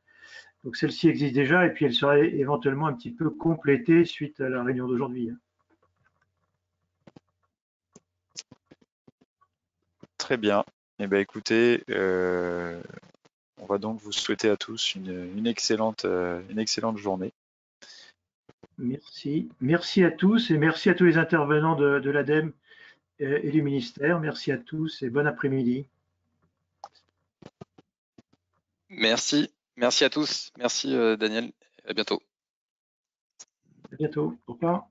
Donc celle-ci existe déjà et puis elle sera éventuellement un petit peu complétée suite à la réunion d'aujourd'hui. Très bien. Eh bien, écoutez, on va donc vous souhaiter à tous une excellente journée. Merci. Merci à tous et merci à tous les intervenants de l'ADEME et du ministère. Merci à tous et bon après-midi. Merci. Merci à tous. Merci Daniel. À bientôt. À bientôt. Au revoir.